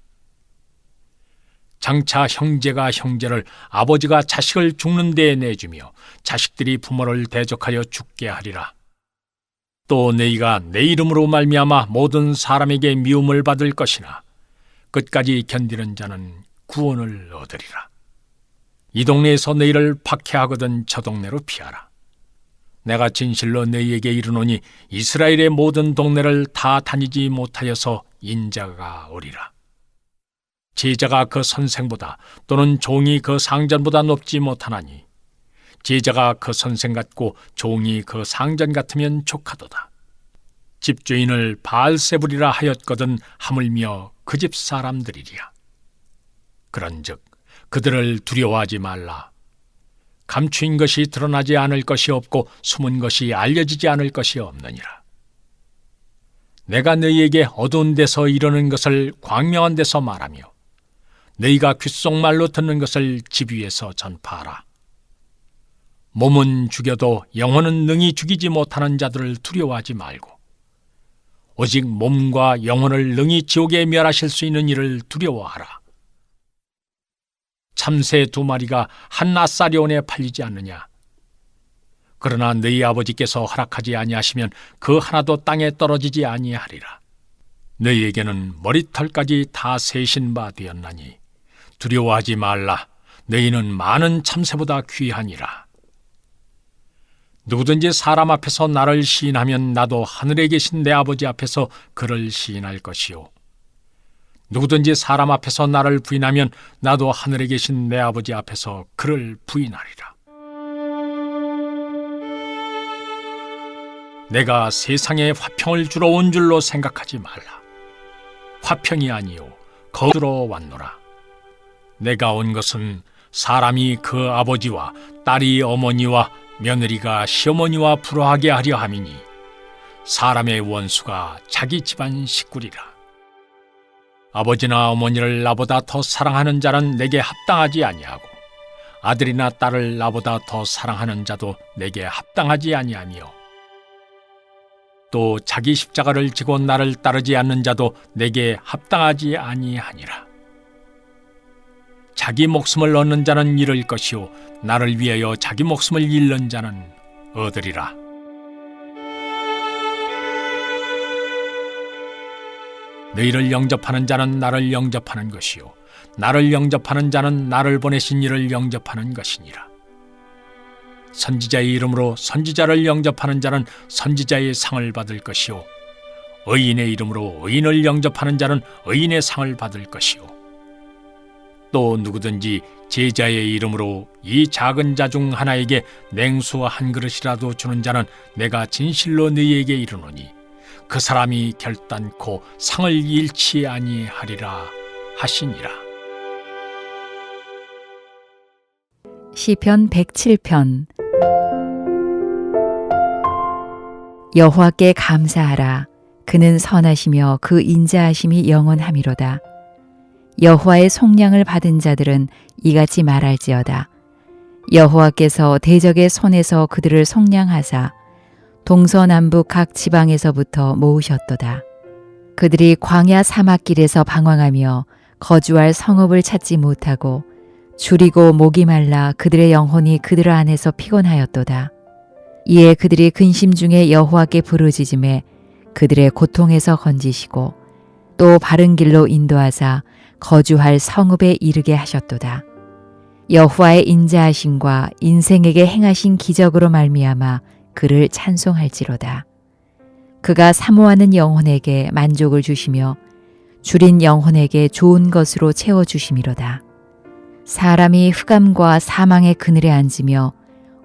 장차 형제가 형제를 아버지가 자식을 죽는 데에 내주며 자식들이 부모를 대적하여 죽게 하리라. 또 너희가 내 이름으로 말미암아 모든 사람에게 미움을 받을 것이나 끝까지 견디는 자는 구원을 얻으리라. 이 동네에서 너희를 박해하거든 저 동네로 피하라. 내가 진실로 너희에게 이르노니 이스라엘의 모든 동네를 다 다니지 못하여서 인자가 오리라. 제자가 그 선생보다 또는 종이 그 상전보다 높지 못하나니 제자가 그 선생 같고 종이 그 상전 같으면 족하도다. 집주인을 바알세불이라 하였거든 하물며 그 집 사람들이리야. 그런즉 그들을 두려워하지 말라. 감추인 것이 드러나지 않을 것이 없고 숨은 것이 알려지지 않을 것이 없느니라. 내가 너희에게 어두운 데서 이르는 것을 광명한 데서 말하며 너희가 귓속말로 듣는 것을 집 위에서 전파하라. 몸은 죽여도 영혼은 능히 죽이지 못하는 자들을 두려워하지 말고 오직 몸과 영혼을 능히 지옥에 멸하실 수 있는 이를 두려워하라. 참새 2마리가 한 아사리온에 팔리지 않느냐? 그러나 너희 아버지께서 허락하지 아니하시면 그 하나도 땅에 떨어지지 아니하리라. 너희에게는 머리털까지 다 세신 바 되었나니 두려워하지 말라. 너희는 많은 참새보다 귀하니라. 누구든지 사람 앞에서 나를 시인하면 나도 하늘에 계신 내 아버지 앞에서 그를 시인할 것이요, 누구든지 사람 앞에서 나를 부인하면 나도 하늘에 계신 내 아버지 앞에서 그를 부인하리라. 내가 세상에 화평을 주러 온 줄로 생각하지 말라. 화평이 아니요 거주러 왔노라. 내가 온 것은 사람이 그 아버지와 딸이 어머니와 며느리가 시어머니와 불화하게 하려 함이니 사람의 원수가 자기 집안 식구리라. 아버지나 어머니를 나보다 더 사랑하는 자는 내게 합당하지 아니하고 아들이나 딸을 나보다 더 사랑하는 자도 내게 합당하지 아니하며 또 자기 십자가를 지고 나를 따르지 않는 자도 내게 합당하지 아니하니라. 자기 목숨을 얻는 자는 잃을 것이요 나를 위하여 자기 목숨을 잃는 자는 얻으리라. 너희를 영접하는 자는 나를 영접하는 것이요 나를 영접하는 자는 나를 보내신 이를 영접하는 것이니라. 선지자의 이름으로 선지자를 영접하는 자는 선지자의 상을 받을 것이요 의인의 이름으로 의인을 영접하는 자는 의인의 상을 받을 것이요 또 누구든지 제자의 이름으로 이 작은 자 중 하나에게 냉수 한 그릇이라도 주는 자는 내가 진실로 너희에게 이르노니 그 사람이 결단코 상을 잃지 아니하리라 하시니라. 시편 107편. 여호와께 감사하라. 그는 선하시며 그 인자하심이 영원하미로다. 여호와의 속량을 받은 자들은 이같이 말할지어다. 여호와께서 대적의 손에서 그들을 속량하사 동서남북 각 지방에서부터 모으셨도다. 그들이 광야 사막길에서 방황하며 거주할 성읍을 찾지 못하고 줄이고 목이 말라 그들의 영혼이 그들 안에서 피곤하였도다. 이에 그들이 근심 중에 여호와께 부르짖음에 그들의 고통에서 건지시고 또 바른 길로 인도하사 거주할 성읍에 이르게 하셨도다. 여호와의 인자하심과 인생에게 행하신 기적으로 말미암아 그를 찬송할지로다. 그가 사모하는 영혼에게 만족을 주시며 줄인 영혼에게 좋은 것으로 채워주심이로다. 사람이 흑암과 사망의 그늘에 앉으며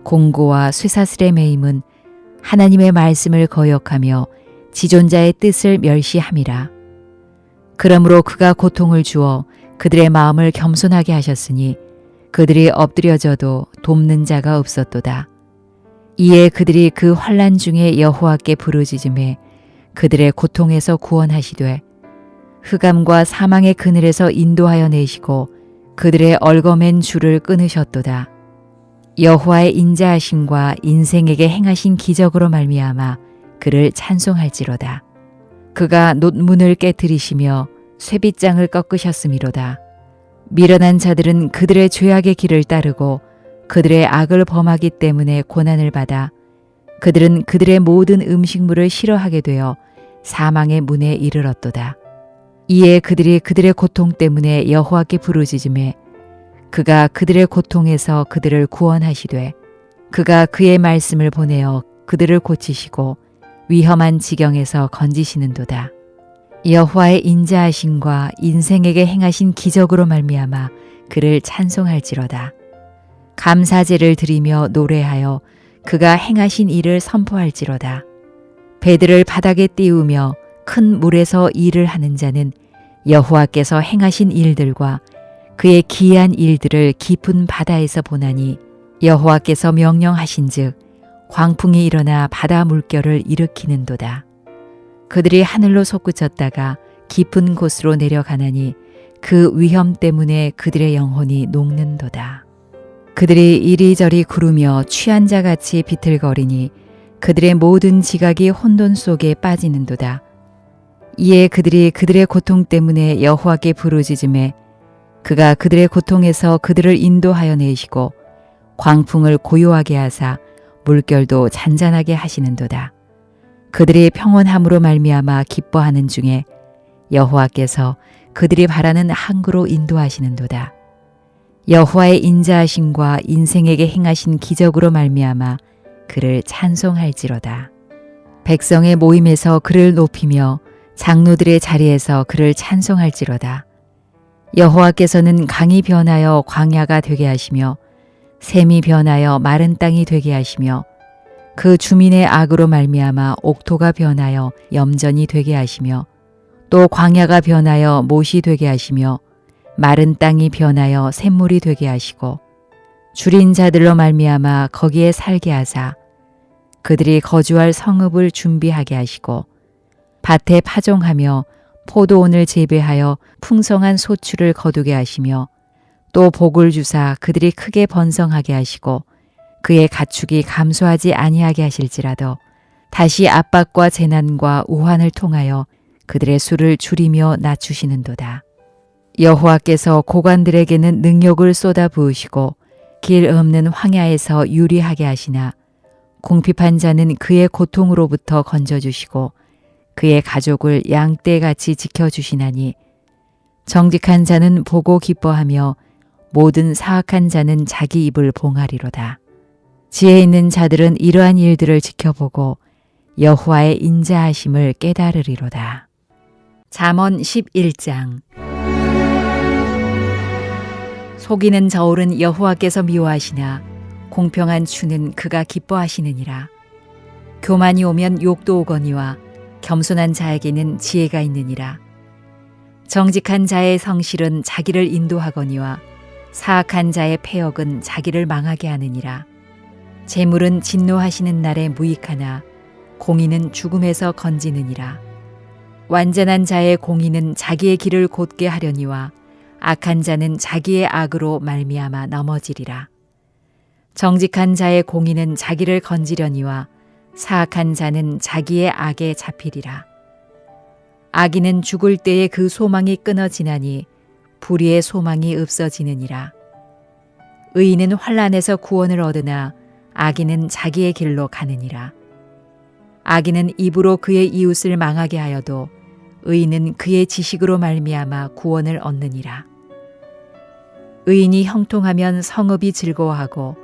공고와 쇠사슬의 매임은 하나님의 말씀을 거역하며 지존자의 뜻을 멸시함이라. 그러므로 그가 고통을 주어 그들의 마음을 겸손하게 하셨으니 그들이 엎드려져도 돕는 자가 없었도다. 이에 그들이 그 환난 중에 여호와께 부르짖음에 그들의 고통에서 구원하시되 흑암과 사망의 그늘에서 인도하여 내시고 그들의 얽어맨 줄을 끊으셨도다. 여호와의 인자하심과 인생에게 행하신 기적으로 말미암아 그를 찬송할지로다. 그가 놋문을 깨뜨리시며 쇠빗장을 꺾으셨음이로다. 미련한 자들은 그들의 죄악의 길을 따르고 그들의 악을 범하기 때문에 고난을 받아 그들은 그들의 모든 음식물을 싫어하게 되어 사망의 문에 이르렀도다. 이에 그들이 그들의 고통 때문에 여호와께 부르짖음에 그가 그들의 고통에서 그들을 구원하시되 그가 그의 말씀을 보내어 그들을 고치시고 위험한 지경에서 건지시는도다. 여호와의 인자하심과 인생에게 행하신 기적으로 말미암아 그를 찬송할지로다. 감사제를 드리며 노래하여 그가 행하신 일을 선포할지로다. 배들을 바닥에 띄우며 큰 물에서 일을 하는 자는 여호와께서 행하신 일들과 그의 기이한 일들을 깊은 바다에서 보나니 여호와께서 명령하신즉 광풍이 일어나 바다 물결을 일으키는도다. 그들이 하늘로 솟구쳤다가 깊은 곳으로 내려가나니 그 위험 때문에 그들의 영혼이 녹는도다. 그들이 이리저리 구르며 취한 자같이 비틀거리니 그들의 모든 지각이 혼돈 속에 빠지는도다. 이에 그들이 그들의 고통 때문에 여호와께 부르짖음에 그가 그들의 고통에서 그들을 인도하여 내시고 광풍을 고요하게 하사 물결도 잔잔하게 하시는도다. 그들이 평온함으로 말미암아 기뻐하는 중에 여호와께서 그들이 바라는 항구로 인도하시는도다. 여호와의 인자하심과 인생에게 행하신 기적으로 말미암아 그를 찬송할지로다. 백성의 모임에서 그를 높이며 장로들의 자리에서 그를 찬송할지로다. 여호와께서는 강이 변하여 광야가 되게 하시며 샘이 변하여 마른 땅이 되게 하시며 그 주민의 악으로 말미암아 옥토가 변하여 염전이 되게 하시며 또 광야가 변하여 못이 되게 하시며 마른 땅이 변하여 샘물이 되게 하시고 줄인 자들로 말미암아 거기에 살게 하사 그들이 거주할 성읍을 준비하게 하시고 밭에 파종하며 포도원을 재배하여 풍성한 소출을 거두게 하시며 또 복을 주사 그들이 크게 번성하게 하시고 그의 가축이 감소하지 아니하게 하실지라도 다시 압박과 재난과 우환을 통하여 그들의 수를 줄이며 낮추시는도다. 여호와께서 고관들에게는 능력을 쏟아 부으시고 길 없는 황야에서 유리하게 하시나 궁핍한 자는 그의 고통으로부터 건져주시고 그의 가족을 양떼같이 지켜주시나니 정직한 자는 보고 기뻐하며 모든 사악한 자는 자기 입을 봉하리로다. 지혜 있는 자들은 이러한 일들을 지켜보고 여호와의 인자하심을 깨달으리로다. 잠언 11장. 속이는 저울은 여호와께서 미워하시나 공평한 추는 그가 기뻐하시느니라. 교만이 오면 욕도 오거니와 겸손한 자에게는 지혜가 있느니라. 정직한 자의 성실은 자기를 인도하거니와 사악한 자의 패역은 자기를 망하게 하느니라. 재물은 진노하시는 날에 무익하나 공의는 죽음에서 건지느니라. 완전한 자의 공의는 자기의 길을 곧게 하려니와 악한 자는 자기의 악으로 말미암아 넘어지리라. 정직한 자의 공의는 자기를 건지려니와 사악한 자는 자기의 악에 잡히리라. 악인은 죽을 때에 그 소망이 끊어지나니 불의의 소망이 없어지느니라. 의인은 환난에서 구원을 얻으나 악인은 자기의 길로 가느니라. 악인은 입으로 그의 이웃을 망하게 하여도 의인은 그의 지식으로 말미암아 구원을 얻느니라. 의인이 형통하면 성읍이 즐거워하고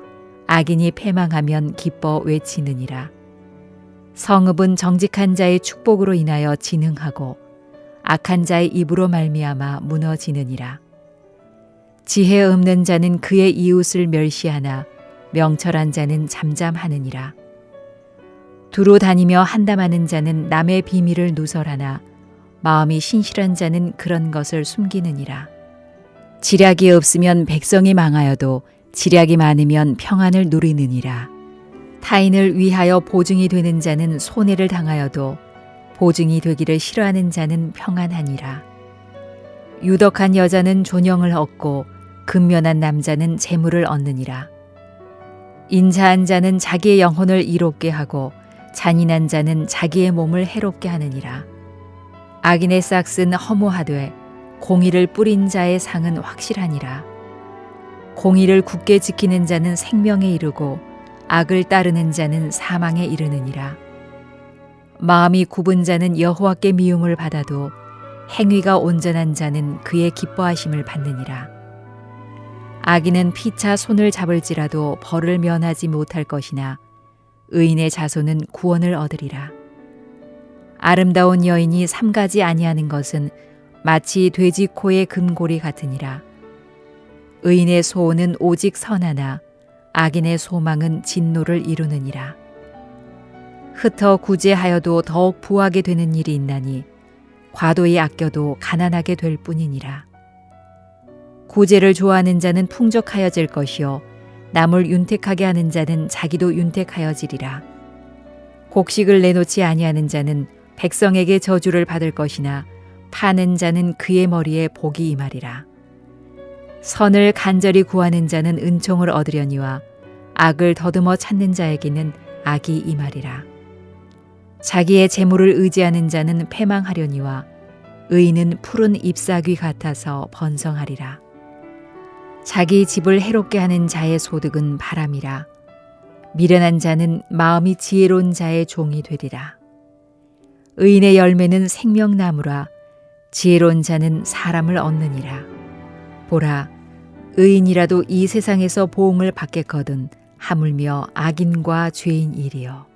악인이 패망하면 기뻐 외치느니라. 성읍은 정직한 자의 축복으로 인하여 진흥하고 악한 자의 입으로 말미암아 무너지느니라. 지혜 없는 자는 그의 이웃을 멸시하나 명철한 자는 잠잠하느니라. 두루 다니며 한담하는 자는 남의 비밀을 누설하나 마음이 신실한 자는 그런 것을 숨기느니라. 지략이 없으면 백성이 망하여도 지략이 많으면 평안을 누리느니라. 타인을 위하여 보증이 되는 자는 손해를 당하여도 보증이 되기를 싫어하는 자는 평안하니라. 유덕한 여자는 존영을 얻고 근면한 남자는 재물을 얻느니라. 인자한 자는 자기의 영혼을 이롭게 하고 잔인한 자는 자기의 몸을 해롭게 하느니라. 악인의 싹은 허무하되 공의를 뿌린 자의 상은 확실하니라. 공의를 굳게 지키는 자는 생명에 이르고 악을 따르는 자는 사망에 이르느니라. 마음이 굽은 자는 여호와께 미움을 받아도 행위가 온전한 자는 그의 기뻐하심을 받느니라. 악인은 피차 손을 잡을지라도 벌을 면하지 못할 것이나 의인의 자손은 구원을 얻으리라. 아름다운 여인이 삼가지 아니하는 것은 마치 돼지 코의 금고리 같으니라. 의인의 소원은 오직 선하나 악인의 소망은 진노를 이루느니라. 흩어 구제하여도 더욱 부하게 되는 일이 있나니 과도히 아껴도 가난하게 될 뿐이니라. 구제를 좋아하는 자는 풍족하여질 것이요 남을 윤택하게 하는 자는 자기도 윤택하여지리라. 곡식을 내놓지 아니하는 자는 백성에게 저주를 받을 것이나 파는 자는 그의 머리에 복이 임하리라. 선을 간절히 구하는 자는 은총을 얻으려니와 악을 더듬어 찾는 자에게는 악이 임하리라. 자기의 재물을 의지하는 자는 패망하려니와 의인은 푸른 잎사귀 같아서 번성하리라. 자기 집을 해롭게 하는 자의 소득은 바람이라. 미련한 자는 마음이 지혜로운 자의 종이 되리라. 의인의 열매는 생명나무라. 지혜로운 자는 사람을 얻느니라. 보라, 의인이라도 이 세상에서 보응을 받겠거든 하물며 악인과 죄인이리요.